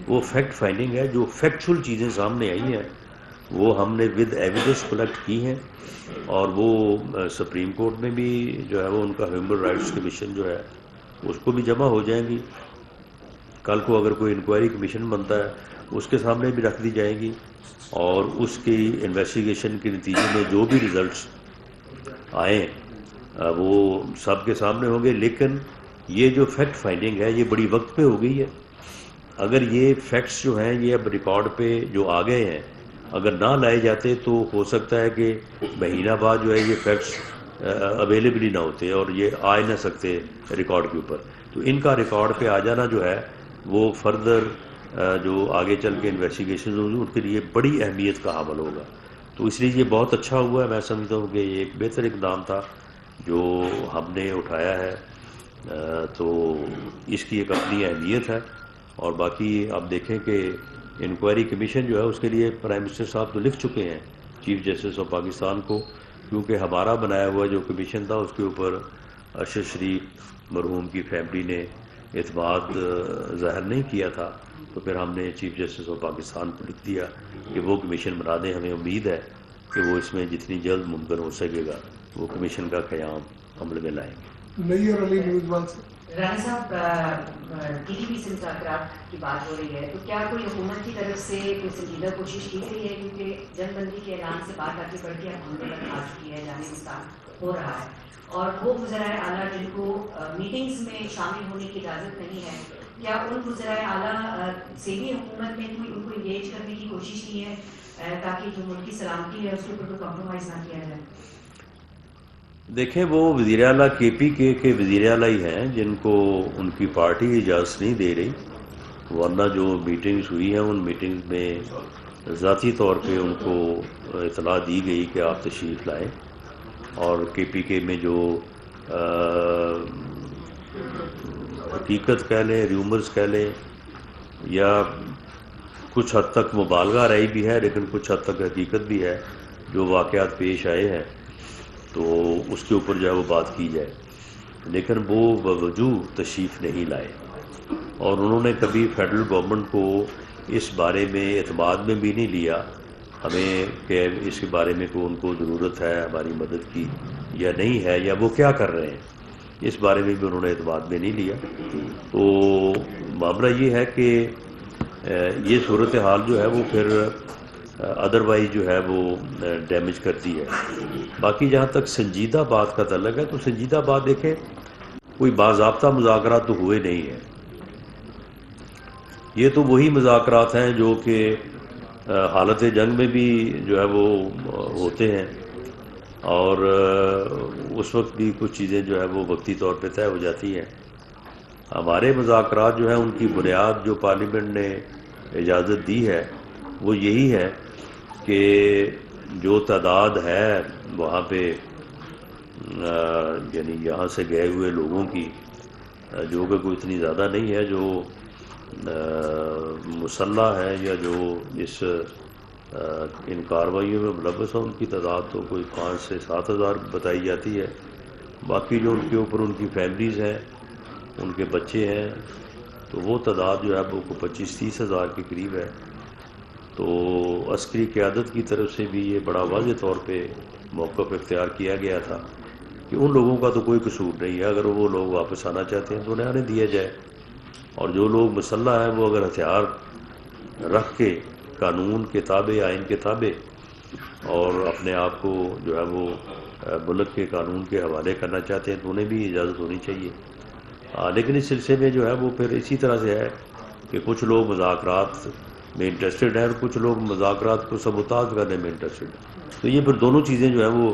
وہ فیکٹ فائنڈنگ ہے. جو فیکچول چیزیں سامنے آئی ہیں وہ ہم نے ود ایویڈنس کلیکٹ کی ہیں، اور وہ سپریم کورٹ میں بھی جو ہے وہ ان کا ہیومن رائٹس کمیشن جو ہے اس کو بھی جمع ہو جائیں گی. کل کو اگر کوئی انکوائری کمیشن بنتا ہے اس کے سامنے بھی رکھ دی جائیں گی، اور اس کی انویسٹیگیشن کے نتیجے میں جو بھی ریزلٹس آئیں وہ سب کے سامنے ہوں گے، لیکن یہ جو فیکٹ فائنڈنگ ہے یہ بڑی وقت پہ ہو گئی ہے. اگر یہ فیکٹس جو ہیں یہ اب ریکارڈ پہ جو آ گئے ہیں اگر نہ لائے جاتے تو ہو سکتا ہے کہ مہینہ بعد جو ہے یہ فیکٹس اویلیبل ہی نہ ہوتے اور یہ آ ہی نہ سکتے ریکارڈ کے اوپر. تو ان کا ریکارڈ پہ آ جانا جو ہے وہ فردر جو آگے چل کے انویسٹیگیشنز ہوگی ان کے لیے بڑی اہمیت کا حامل ہوگا. تو اس لیے یہ بہت اچھا ہوا ہے. میں سمجھتا ہوں کہ یہ ایک بہتر اقدام تھا جو ہم نے اٹھایا ہے. تو اس کی ایک اپنی اہمیت ہے. اور باقی آپ دیکھیں کہ انکوائری کمیشن جو ہے اس کے لیے پرائم منسٹر صاحب تو لکھ چکے ہیں چیف جسٹس آف پاکستان کو، کیونکہ ہمارا بنایا ہوا جو کمیشن تھا اس کے اوپر ارشد شریف مرحوم کی فیملی نے اعتماد ظاہر نہیں کیا تھا. تو پھر ہم نے چیف جسٹس آف پاکستان کو لکھ دیا کہ وہ کمیشن بنا دیں. ہمیں امید ہے کہ وہ اس میں جتنی جلد ممکن ہو سکے گا وہ کمیشن کا قیام عمل میں لائیں گے. نیر علی نیوز ون سے. رانا صاحب ٹی ٹی پی سے مذاکرات کی بات ہو رہی ہے تو کیا کوئی حکومت کی طرف سے کوئی سنجیدہ کوشش کی گئی ہے؟ کیونکہ جنگ بندی کے اعلان سے بات آگے بڑھ کے اب حملے پر آ چکی ہے، جانبستان ہو رہا ہے، اور وہ وزرائے اعلیٰ جن کو میٹنگز میں شامل ہونے کی اجازت نہیں ہے، کیا ان وزرائے اعلیٰ سے بھی حکومت نے کوئی ان کو انگیج کرنے کی کوشش کی ہے تاکہ جو ملک کی سلامتی ہے اس کے اوپر کوئی کمپرومائز نہ کیا جائے؟ دیکھیں وہ وزیر اعلیٰ کے پی کے وزیر اعلیٰ ہی ہیں جن کو ان کی پارٹی اجازت نہیں دے رہی، ورنہ جو میٹنگز ہوئی ہیں ان میٹنگز میں ذاتی طور پہ ان کو اطلاع دی گئی کہ آپ تشریف لائیں. اور کے پی کے میں جو حقیقت کہہ لیں، ریومرز کہہ لیں، یا کچھ حد تک مبالغہ رہی بھی ہے لیکن کچھ حد تک حقیقت بھی ہے جو واقعات پیش آئے ہیں، تو اس کے اوپر جو ہے وہ بات کی جائے. لیکن وہ باوجود تشریف نہیں لائے اور انہوں نے کبھی فیڈرل گورنمنٹ کو اس بارے میں اعتماد میں بھی نہیں لیا ہمیں کہ اس کے بارے میں کوئی ان کو ضرورت ہے ہماری مدد کی یا نہیں ہے یا وہ کیا کر رہے ہیں، اس بارے میں بھی انہوں نے اعتماد میں نہیں لیا. تو معاملہ یہ ہے کہ یہ صورتحال جو ہے وہ پھر ادروائز جو ہے وہ ڈیمیج کرتی ہے. باقی جہاں تک سنجیدہ بات کا تعلق ہے تو سنجیدہ بات دیکھیں کوئی باضابطہ مذاکرات تو ہوئے نہیں ہیں. یہ تو وہی مذاکرات ہیں جو کہ حالت جنگ میں بھی جو ہے وہ ہوتے ہیں اور اس وقت بھی کچھ چیزیں جو ہے وہ وقتی طور پہ طے ہو جاتی ہیں. ہمارے مذاکرات جو ہیں ان کی بنیاد جو پارلیمنٹ نے اجازت دی ہے وہ یہی ہے کہ جو تعداد ہے وہاں پہ یعنی یہاں سے گئے ہوئے لوگوں کی جو کہ کوئی اتنی زیادہ نہیں ہے، جو مسلح ہے یا جو اس ان کارروائیوں میں ملوث ہیں ان کی تعداد تو کوئی 5 سے 7 ہزار بتائی جاتی ہے. باقی جو ان کے اوپر ان کی فیملیز ہیں، ان کے بچے ہیں، تو وہ تعداد جو ہے وہ 25-30 ہزار کے قریب ہے. تو عسکری قیادت کی طرف سے بھی یہ بڑا واضح طور پہ موقف اختیار کیا گیا تھا کہ ان لوگوں کا تو کوئی قصور نہیں ہے، اگر وہ لوگ واپس آنا چاہتے ہیں تو انہیں آنے دیا جائے، اور جو لوگ مسلح ہیں وہ اگر ہتھیار رکھ کے قانون کے تابع، آئین کے تابع اور اپنے آپ کو جو ہے وہ ملک کے قانون کے حوالے کرنا چاہتے ہیں تو انہیں بھی اجازت ہونی چاہیے. لیکن اس سلسلے میں جو ہے وہ پھر اسی طرح سے ہے کہ کچھ لوگ مذاکرات میں انٹرسٹڈ ہیں اور کچھ لوگ مذاکرات کو سبوتاژ کرنے میں انٹرسٹڈ ہیں. تو یہ پھر دونوں چیزیں جو ہیں وہ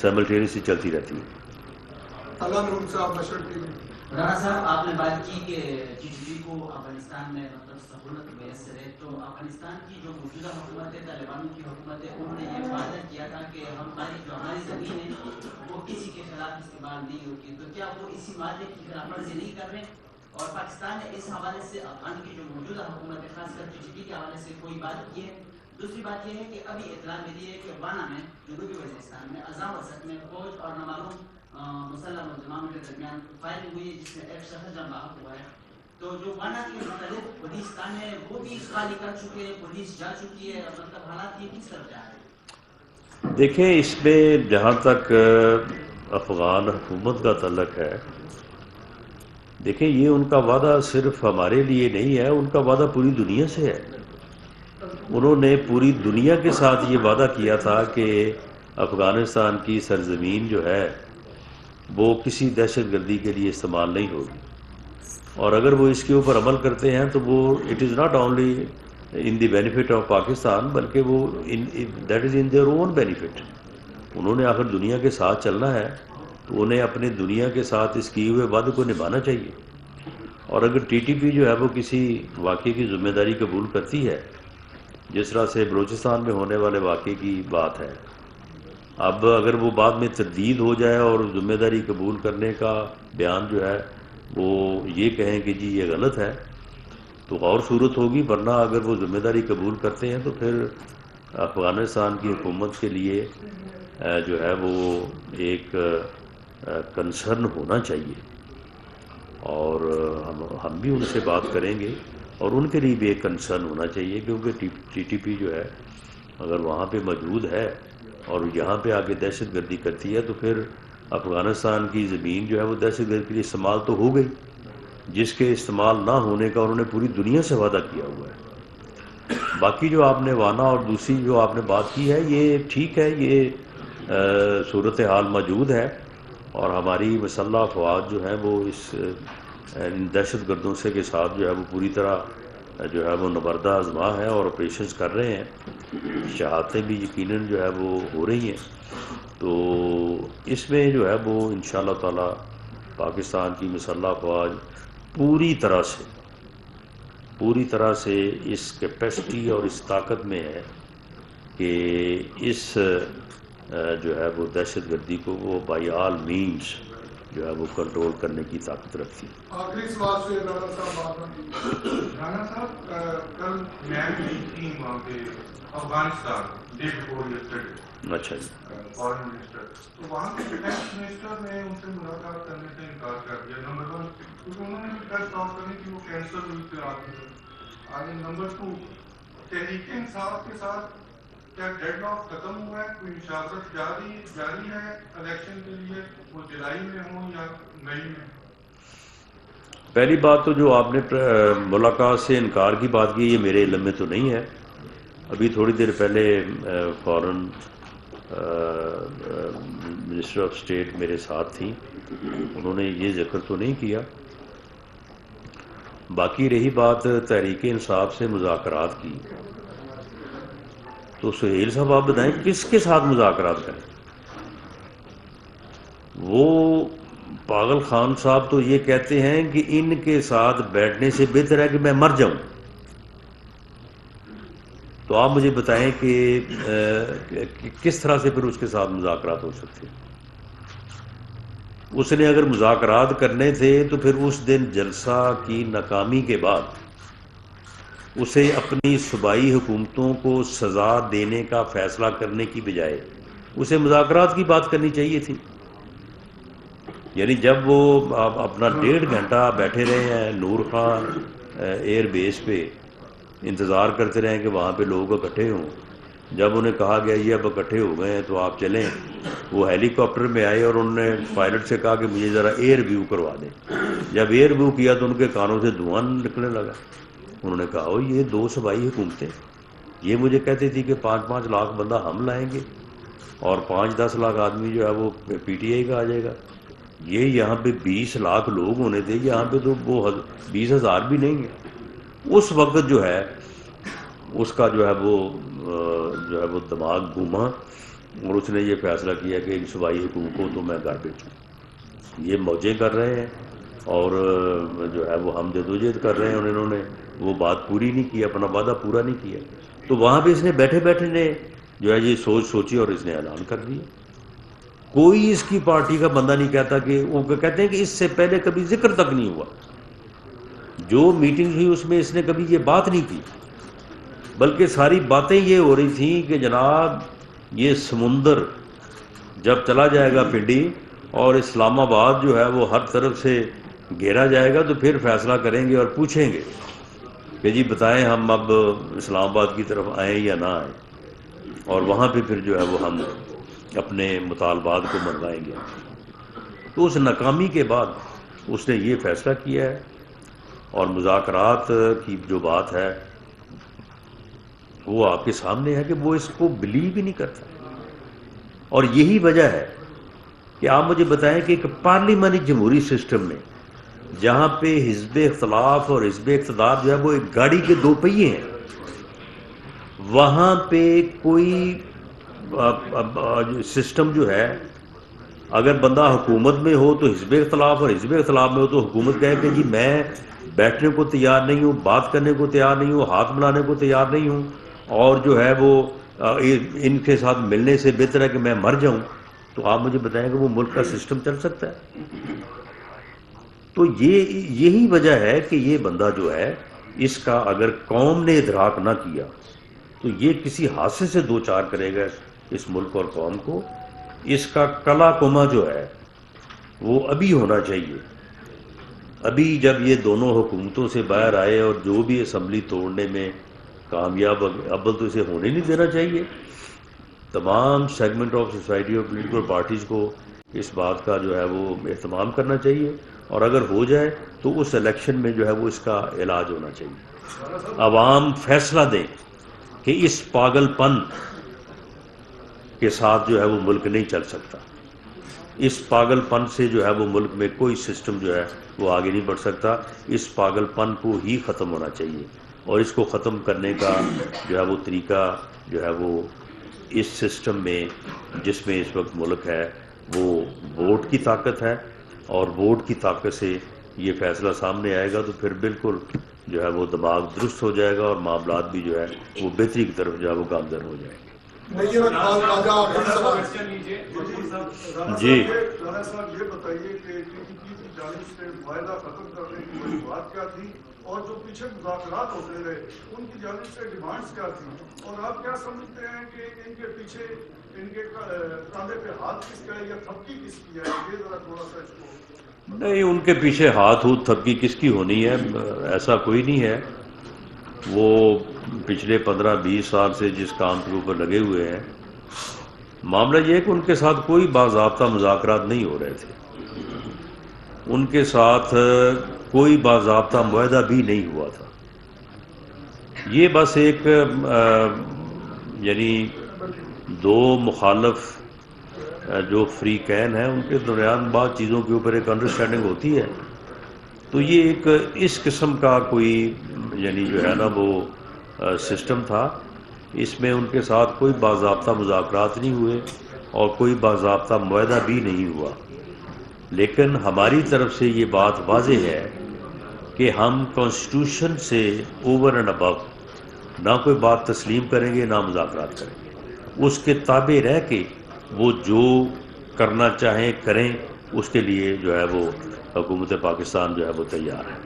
سائملٹینیسلی چلتی رہتی ہیں. اللہ نور صاحب بشر ٹی وی. رانا صاحب آپ نے بات کی کہ ٹی ٹی پی کو افغانستان میں مطلب سہولت میسر ہے، تو افغانستان کی جو موجودہ حکومت ہے، طالبانوں کی حکومت ہے، انہوں نے یہ وعدہ کیا تھا کہ ہماری زمین ہے وہ کسی کے خلاف استعمال نہیں ہوگی. تو کیا وہ اسی وعدے کی خلاف ورزی نہیں کر رہے؟ اور پاکستان نے اس حوالے سے افغان کی جو موجودہ حکومت ہے خاص کر ٹی ٹی پی کے حوالے سے کوئی بات کی ہے؟ دوسری بات یہ ہے کہ ابھی اطلاع ملی ہے کہ وانا میں جنوبی وزیرستان میں اذان وسط میں فوج اور نامعلوم مسلح نوجوانوں کے درمیان فائرنگ ہوئی جس میں ایک شخص جان بحق ہوا ہے. تو جو وانا کے مختلف پولیس تانے ہیں وہ بھی خالی کر چکے ہیں، پولیس جا چکی ہے، مطلب حالات یہ کس طرف جا رہے ہیں؟ دیکھیں اس میں جہاں تک افغان حکومت کا تعلق ہے، دیکھیں یہ ان کا وعدہ صرف ہمارے لیے نہیں ہے، ان کا وعدہ پوری دنیا سے ہے. انہوں نے پوری دنیا کے ساتھ یہ وعدہ کیا تھا کہ افغانستان کی سرزمین جو ہے وہ کسی دہشت گردی کے لیے استعمال نہیں ہوگی، اور اگر وہ اس کے اوپر عمل کرتے ہیں تو وہ it is not only in the benefit of Pakistan, بلکہ وہ that is in their own benefit. انہوں نے آخر دنیا کے ساتھ چلنا ہے تو انہیں اپنے دنیا کے ساتھ اس کیے ہوئے وعدے کو نبھانا چاہیے. اور اگر ٹی ٹی پی جو ہے وہ کسی واقعے کی ذمہ داری قبول کرتی ہے، جس طرح سے بلوچستان میں ہونے والے واقعے کی بات ہے، اب اگر وہ بعد میں تردید ہو جائے اور ذمہ داری قبول کرنے کا بیان جو ہے وہ یہ کہیں کہ جی یہ غلط ہے تو اور صورت ہوگی، ورنہ اگر وہ ذمہ داری قبول کرتے ہیں تو پھر افغانستان کی حکومت کے لیے جو ہے وہ ایک کنسرن ہونا چاہیے، اور ہم بھی ان سے بات کریں گے، اور ان کے لیے بھی ایک کنسرن ہونا چاہیے، کیونکہ ٹی ٹی پی جو ہے اگر وہاں پہ موجود ہے اور یہاں پہ آ کے دہشت گردی کرتی ہے تو پھر افغانستان کی زمین جو ہے وہ دہشت گردی کے لیے استعمال تو ہو گئی، جس کے استعمال نہ ہونے کا انہوں نے پوری دنیا سے وعدہ کیا ہوا ہے. باقی جو آپ نے وانا اور دوسری جو آپ نے بات کی ہے یہ ٹھیک ہے، یہ صورتحال موجود ہے، اور ہماری مسلح افواج جو ہیں وہ اس دہشت گردوں سے کے ساتھ جو ہے وہ پوری طرح جو ہے وہ نبردہ آزما ہے اور آپریشنز کر رہے ہیں. شہادتیں بھی یقیناً جو ہے وہ ہو رہی ہیں، تو اس میں جو ہے وہ انشاءاللہ تعالی پاکستان کی مسلح افواج پوری طرح سے اس کیپیسٹی اور اس طاقت میں ہے کہ اس جو ہے وہ دہشت گردی کو وہ بائی آل مینز جو ہے وہ کنٹرول کرنے کی طاقت رکھتی ہے. آخری سوال سے رانا صاحب رانا صاحب کل میں گئی تھی وہاں پہ افغانستان ڈے بفور یسٹرڈے. اچھا جی. فارن منسٹر تو وہاں کے ڈیفینس منسٹر نے ان سے ملاقات کرنے سے انکار کر دیا. نمبر 1 کیونکہ انہوں نے بھی پریس کانفرنس کرنی تھی، وہ کینسل ہوئی تھی رات میں. آگے نمبر 2 تحریک انصاف کے ساتھ کیا ڈیڈ لاک ختم ہوا ہے؟ کوئی مشاورت جاری ہے الیکشن کے لیے، وہ جولائی میں ہوں یا مئی میں؟ پہلی بات تو جو آپ نے ملاقات سے انکار کی بات کی، یہ میرے علم میں تو نہیں ہے. ابھی تھوڑی دیر پہلے فارن منسٹر آف اسٹیٹ میرے ساتھ تھیں، انہوں نے یہ ذکر تو نہیں کیا. باقی رہی بات تحریک انصاف سے مذاکرات کی، تو سہیل صاحب آپ بتائیں کس کے ساتھ مذاکرات کریں؟ وہ پاگل خان صاحب تو یہ کہتے ہیں کہ ان کے ساتھ بیٹھنے سے بہتر ہے کہ میں مر جاؤں. تو آپ مجھے بتائیں کہ کس طرح سے پھر اس کے ساتھ مذاکرات ہو سکتے ہیں؟ اس نے اگر مذاکرات کرنے تھے تو پھر اس دن جلسہ کی ناکامی کے بعد اسے اپنی صوبائی حکومتوں کو سزا دینے کا فیصلہ کرنے کی بجائے اسے مذاکرات کی بات کرنی چاہیے تھی. یعنی جب وہ اپنا 1.5 گھنٹہ بیٹھے رہے ہیں نور خان ایئر بیس پہ، انتظار کرتے رہے کہ وہاں پہ لوگ اکٹھے ہوں. جب انہیں کہا گیا یہ اب اکٹھے ہو گئے ہیں تو آپ چلیں، وہ ہیلی کاپٹر میں آئے اور انہوں نے پائلٹ سے کہا کہ مجھے ذرا ایئر ویو کروا دیں. جب ایئر ویو کیا تو ان کے کانوں سے دھواں نکلنے لگا. انہوں نے کہا یہ 2 صوبائی حکومتیں، یہ مجھے کہتی تھی کہ 5-5 لاکھ بندہ ہم لائیں گے اور 5-10 لاکھ آدمی جو ہے وہ پی ٹی آئی کا آ جائے گا. یہ یہاں پہ 20 لاکھ لوگ ہونے تھے، یہاں پہ تو وہ 20,000 بھی نہیں ہیں. اس وقت جو ہے اس کا جو ہے وہ دماغ گھوما اور اس نے یہ فیصلہ کیا کہ ان صوبائی حکومت کو تو میں گھر بیٹھوں. یہ موجیں کر رہے ہیں اور جو ہے وہ ہم جدوجہد کر رہے ہیں، اور انہوں نے وہ بات پوری نہیں کی، اپنا وعدہ پورا نہیں کیا. تو وہاں پہ اس نے بیٹھے بیٹھے نے جو ہے یہ سوچی اور اس نے اعلان کر دیا. کوئی اس کی پارٹی کا بندہ نہیں کہتا کہ وہ کہتے ہیں کہ اس سے پہلے کبھی ذکر تک نہیں ہوا. جو میٹنگ ہوئی اس میں اس نے کبھی یہ بات نہیں کی، بلکہ ساری باتیں یہ ہو رہی تھیں کہ جناب یہ سمندر جب چلا جائے گا پنڈی اور اسلام آباد جو ہے وہ ہر طرف سے گھیرا جائے گا تو پھر فیصلہ کریں گے اور پوچھیں گے کہ جی بتائیں ہم اب اسلام آباد کی طرف آئیں یا نہ آئیں، اور وہاں پہ پھر جو ہے وہ ہم اپنے مطالبات کو منوائیں گے. تو اس ناکامی کے بعد اس نے یہ فیصلہ کیا ہے، اور مذاکرات کی جو بات ہے وہ آپ کے سامنے ہے کہ وہ اس کو بلیو ہی نہیں کرتا. اور یہی وجہ ہے کہ آپ مجھے بتائیں کہ ایک پارلیمانی جمہوری سسٹم میں جہاں پہ حزب اختلاف اور حزب اقتدار جو ہے وہ ایک گاڑی کے دو پہیے ہیں، وہاں پہ کوئی سسٹم جو ہے، اگر بندہ حکومت میں ہو تو حزب اختلاف، اور حزب اختلاف میں ہو تو حکومت کہے کہ جی میں بیٹھنے کو تیار نہیں ہوں، بات کرنے کو تیار نہیں ہوں، ہاتھ ملانے کو تیار نہیں ہوں، اور جو ہے وہ ان کے ساتھ ملنے سے بہتر ہے کہ میں مر جاؤں، تو آپ مجھے بتائیں کہ وہ ملک کا سسٹم چل سکتا ہے؟ تو یہی وجہ ہے کہ یہ بندہ جو ہے، اس کا اگر قوم نے ادراک نہ کیا تو یہ کسی حادثے سے دو چار کرے گا اس ملک اور قوم کو۔ اس کا کلا کما جو ہے وہ ابھی ہونا چاہیے، ابھی جب یہ دونوں حکومتوں سے باہر آئے اور جو بھی اسمبلی توڑنے میں کامیاب، اول تو اسے ہونے نہیں دینا چاہیے۔ تمام سیگمنٹ آف سوسائٹی اور پولیٹیکل پارٹیز کو اس بات کا جو ہے وہ اہتمام کرنا چاہیے، اور اگر ہو جائے تو اس الیکشن میں جو ہے وہ اس کا علاج ہونا چاہیے۔ عوام فیصلہ دیں کہ اس پاگل پن کے ساتھ جو ہے وہ ملک نہیں چل سکتا، اس پاگل پن سے جو ہے وہ ملک میں کوئی سسٹم جو ہے وہ آگے نہیں بڑھ سکتا۔ اس پاگل پن کو ہی ختم ہونا چاہیے، اور اس کو ختم کرنے کا جو ہے وہ طریقہ جو ہے وہ اس سسٹم میں جس میں اس وقت ملک ہے وہ ووٹ کی طاقت ہے، اور ووٹ کی طاقت سے یہ فیصلہ سامنے آئے گا تو پھر بالکل جو ہے وہ دماغ درست ہو جائے گا، اور معاملات بھی جو ہے وہ بہتری کی طرف جو ہے وہ گامزن ہو جائیں گے۔ جی رانا صاحب یہ بتائیے کہ TTP کی جانب سے معاہدہ ختم کرنے کی وجوہات کیا تھی، اور جو پیچھے مذاکرات ہوتے رہے ان کی جانب سے ڈیمانڈز کیا تھی، اور آپ کیا سمجھتے ہیں کہ ان کے پیچھے ان کے کاندھے پہ ہاتھ کس کا ہے یا تھپکی کس کی ہے؟ یہ ذرا تھوڑا سا اس کو۔ نہیں، ان کے پیچھے ہاتھ تھپکی کس کی ہونی ہے؟ ایسا کوئی نہیں ہے۔ وہ پچھلے 15-20 سال سے جس کام کے اوپر لگے ہوئے ہیں، معاملہ یہ ہے کہ ان کے ساتھ کوئی باضابطہ مذاکرات نہیں ہو رہے تھے، ان کے ساتھ کوئی باضابطہ معاہدہ بھی نہیں ہوا تھا۔ یہ بس ایک یعنی دو مخالف جو فریقین ہیں ان کے درمیان بعض چیزوں کے اوپر ایک انڈرسٹینڈنگ ہوتی ہے، تو یہ ایک اس قسم کا کوئی یعنی جو ہے نا وہ سسٹم تھا۔ اس میں ان کے ساتھ کوئی باضابطہ مذاکرات نہیں ہوئے اور کوئی باضابطہ معاہدہ بھی نہیں ہوا، لیکن ہماری طرف سے یہ بات واضح ہے کہ ہم کانسٹیٹیوشن سے اوور اینڈ ابو نہ کوئی بات تسلیم کریں گے نہ مذاکرات کریں گے، اس کے تابع رہ کے وہ جو کرنا چاہیں کریں، اس کے لیے جو ہے وہ حکومت پاکستان جو ہے وہ تیار ہے۔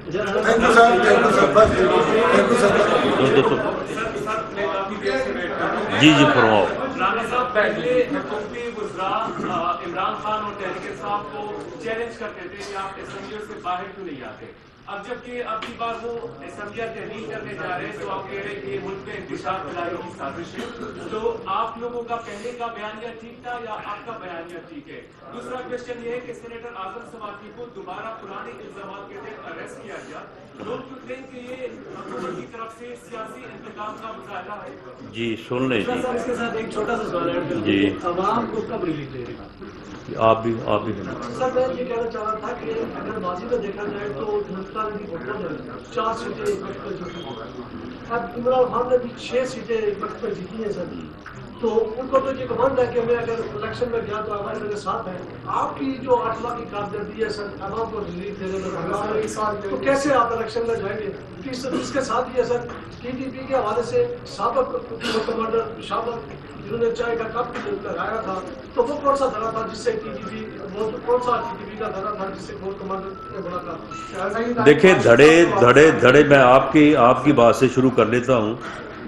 جی فرماؤ۔ رانا صاحب پہلے حکومتی وزراء عمران خان اور تحریک انصاف کو چیلنج کرتے تھے کہ آپ اسمبلیوں سے باہر کیوں نہیں آتے، اب جب کہ اب کی بار وہ اسمبلیاں تحلیل کرنے جا رہے ہیں تو آپ کہہ رہے ہیں کہ ملک میں انتشار پھیلانے کی سازش ہے، تو آپ لوگوں کا پہلے کا بیانیہ ٹھیک تھا یا آپ کا بیانیہ ٹھیک ہے؟ دوسرا کوشچن یہ ہے کہ سینیٹر اعظم سواتی کو دوبارہ پرانے الزامات کے تحت اریسٹ کیا گیا، لوگ کہتے ہیں کہ یہ حکومت کی طرف سے سیاسی انتقام کا مظاہرہ ہے۔ جی سن لیں جی۔ اس کے ساتھ ایک چھوٹا سا سوال ایڈ کر جی عوام کو کب ریلیف دے رہے ہیں؟ آپ بھی سر میں یہ کہنا چاہ رہا تھا کہ اگر ماضی میں دیکھا جائے تو ہندوستان کی حکومت 4 سیٹیں ایک وقت پر جیتی ہیں، اب عمران خان نے بھی 6 سیٹیں ایک وقت پر جیتی ہیں سر، تو ان کو تو یہ گمان ہے کہ میں اگر الیکشن میں گیا تو عوام میرے ساتھ ہیں، آپ کی جو 8 لاکھ کی کارکردگی ہے سر عوام کو ریلیف دینے میں، تو کیسے آپ الیکشن میں جائیں گے؟ کیونکہ اس کے ساتھ ہی ہے سر TTP کے حوالے سے سابق کمانڈر شاہبت جنہوں نے چائے کا کپ بھی لگایا تھا، تو وہ کون سا دھرا تھا جس سے TTP وہ کون سا TTP کا دھرا تھا جس سے کور کمانڈر نے بڑا تھا؟ دیکھیں دھڑے میں آپ کی بات سے شروع کر لیتا ہوں۔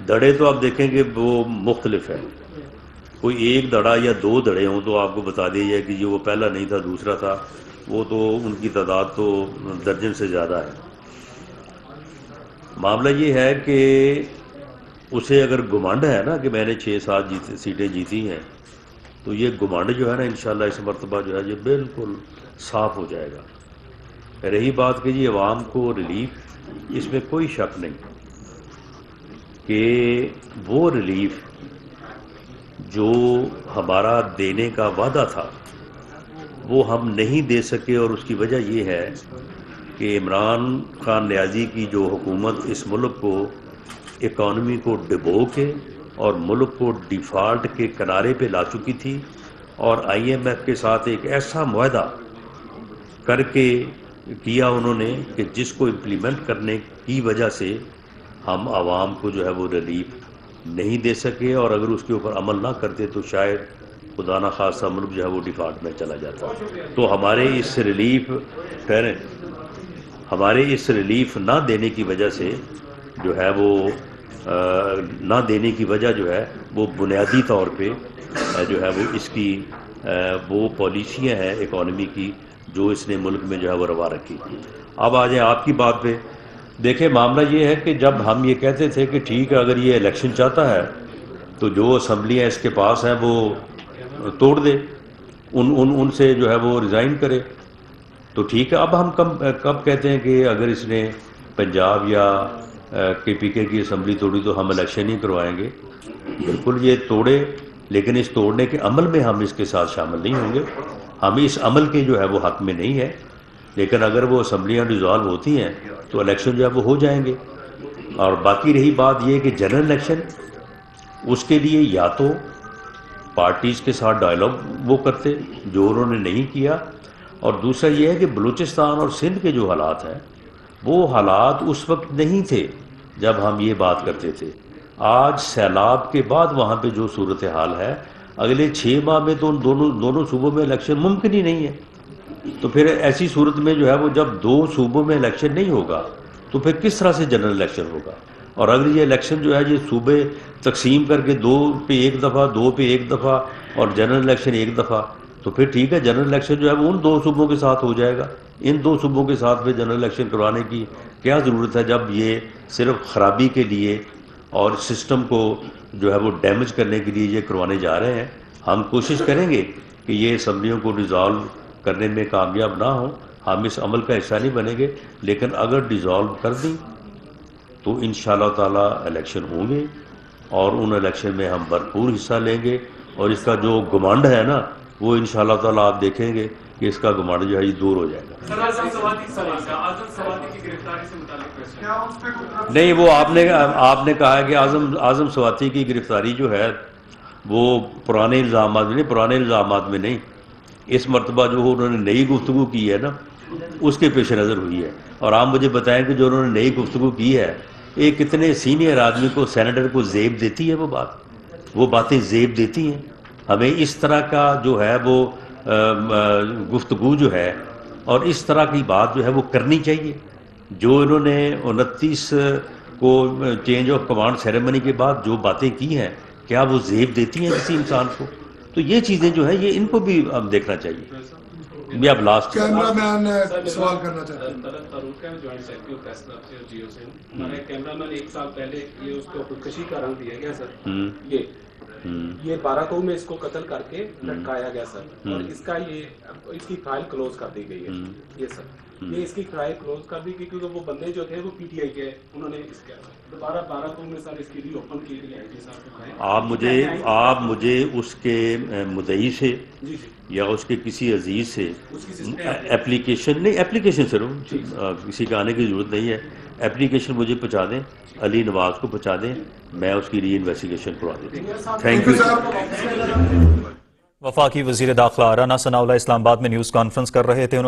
دھڑے تو آپ دیکھیں کہ وہ مختلف ہے، کوئی ایک دھڑا یا 2 دھڑے ہوں تو آپ کو بتا دیا جائے کہ وہ پہلا نہیں تھا دوسرا تھا، وہ تو ان کی تعداد تو درجن سے زیادہ ہے۔ معاملہ یہ ہے کہ اسے اگر گمانڈ ہے نا کہ میں نے 6-7 سیٹیں جیتی ہیں، تو یہ گمانڈ جو ہے نا انشاءاللہ اس مرتبہ جو ہے یہ بالکل صاف ہو جائے گا۔ رہی بات کہ جی عوام کو ریلیف، اس میں کوئی شک نہیں کہ وہ ریلیف جو ہمارا دینے کا وعدہ تھا وہ ہم نہیں دے سکے، اور اس کی وجہ یہ ہے کہ عمران خان نیازی کی جو حکومت اس ملک کو اکانومی کو ڈبو کے اور ملک کو ڈیفالٹ کے کنارے پہ لا چکی تھی، اور آئی ایم ایف کے ساتھ ایک ایسا معاہدہ کر کے کیا انہوں نے کہ جس کو امپلیمنٹ کرنے کی وجہ سے ہم عوام کو جو ہے وہ ریلیف نہیں دے سکے، اور اگر اس کے اوپر عمل نہ کرتے تو شاید خدا نہ خواستہ ملک جو ہے وہ ڈیفالٹ میں چلا جاتا۔ تو ہمارے اس ریلیف نہ دینے کی وجہ سے جو ہے وہ نہ دینے کی وجہ جو ہے وہ بنیادی طور پہ جو ہے وہ اس کی وہ پالیسیاں ہیں اکانومی کی جو اس نے ملک میں جو ہے وہ روا رکھی۔ اب آ جائیں آپ کی بات پہ۔ دیکھیں معاملہ یہ ہے کہ جب ہم یہ کہتے تھے کہ ٹھیک ہے اگر یہ الیکشن چاہتا ہے تو جو اسمبلیاں اس کے پاس ہیں وہ توڑ دے، ان سے جو ہے وہ ریزائن کرے، تو ٹھیک ہے۔ اب ہم کب کہتے ہیں کہ اگر اس نے پنجاب یا کے پی کے کی اسمبلی توڑی تو ہم الیکشن نہیں کروائیں گے؟ بالکل یہ توڑے، لیکن اس توڑنے کے عمل میں ہم اس کے ساتھ شامل نہیں ہوں گے، ہم اس عمل کے جو ہے وہ حق میں نہیں ہے، لیکن اگر وہ اسمبلیاں ڈیزالو ہوتی ہیں تو الیکشن جو ہے وہ ہو جائیں گے۔ اور باقی رہی بات یہ کہ جنرل الیکشن، اس کے لیے یا تو پارٹیز کے ساتھ ڈائلاگ وہ کرتے جو انہوں نے نہیں کیا، اور دوسرا یہ ہے کہ بلوچستان اور سندھ کے جو حالات ہیں وہ حالات اس وقت نہیں تھے جب ہم یہ بات کرتے تھے۔ آج سیلاب کے بعد وہاں پہ جو صورتحال ہے، اگلے 6 ماہ میں تو دونوں صوبوں میں الیکشن ممکن ہی نہیں ہے۔ تو پھر ایسی صورت میں جو ہے وہ جب 2 صوبوں میں الیکشن نہیں ہوگا تو پھر کس طرح سے جنرل الیکشن ہوگا؟ اور اگر یہ الیکشن جو ہے یہ صوبے تقسیم کر کے 2 پہ 1 دفعہ 2 پہ 1 دفعہ اور جنرل الیکشن 1 دفعہ، تو پھر ٹھیک ہے جنرل الیکشن جو ہے وہ ان 2 صوبوں کے ساتھ ہو جائے گا۔ ان 2 صوبوں کے ساتھ پہ جنرل الیکشن کروانے کی کیا ضرورت ہے جب یہ صرف خرابی کے لیے اور سسٹم کو جو ہے وہ ڈیمیج کرنے کے لیے یہ کروانے جا رہے ہیں؟ ہم کوشش کریں گے کہ یہ اسمبلیوں کو ڈیزالو کرنے میں کامیاب نہ ہوں، ہم اس عمل کا حصہ نہیں بنیں گے، لیکن اگر ڈیزالو کر دیں تو انشاءاللہ تعالی الیکشن ہوں گے، اور ان الیکشن میں ہم بھرپور حصہ لیں گے، اور اس کا جو گمانڈ ہے نا وہ انشاءاللہ تعالی آپ دیکھیں گے کہ اس کا گمانڈ جو ہے یہ دور ہو جائے گا۔ نہیں، وہ آپ نے کہا ہے کہ اعظم سواتی کی گرفتاری جو ہے وہ پرانے الزامات میں نہیں، اس مرتبہ جو انہوں نے نئی گفتگو کی ہے نا اس کے پیش نظر ہوئی ہے۔ اور آپ مجھے بتائیں کہ جو انہوں نے نئی گفتگو کی ہے، ایک کتنے سینئر آدمی کو، سینیٹر کو زیب دیتی ہے وہ باتیں زیب دیتی ہیں؟ ہمیں اس طرح کا جو ہے وہ گفتگو جو ہے اور اس طرح کی بات جو ہے وہ کرنی چاہیے۔ جو انہوں نے 29 کو چینج آف کمانڈ سیریمنی کے بعد جو باتیں کی ہیں، کیا وہ زیب دیتی ہیں کسی انسان کو؟ تو یہ چیزیں جو ہیں یہ ان کو بھی اب دیکھنا چاہیے۔ میں اب لاسٹ کیمرہ مین سوال کرنا چاہتا ہوں۔ ہمارے کیمرہ مین 1 سال پہلے یہ اس کو خودکشی کا رنگ دیا گیا سر، یہ 12 کو میں اس کو قتل کر کے لٹکایا گیا سر، اور اس کی فائل کلوز کر دی گئی ہے یہ سر، یہ اس کی فائل کلوز کر دی گئی کیونکہ وہ بندے جو تھے وہ پی ٹی آئی کے، انہوں نے اس کے دوبارہ 12 کو میں سر اس کی ری اوپن کی گئی۔ آپ مجھے اس کے مدعی سے یا اس کے کسی عزیز سے اپلیکیشن سر کسی کا آنے کی ضرورت نہیں ہے، اپلیکیشن مجھے پہنچا دیں، علی نواز کو پہنچا دیں، میں اس کی ری انویسٹیگیشن کروا دیتا ہوں۔ Thank you. وفاقی وزیر داخلہ رانا ثناء اللہ اسلام آباد میں نیوز کانفرنس کر رہے تھے۔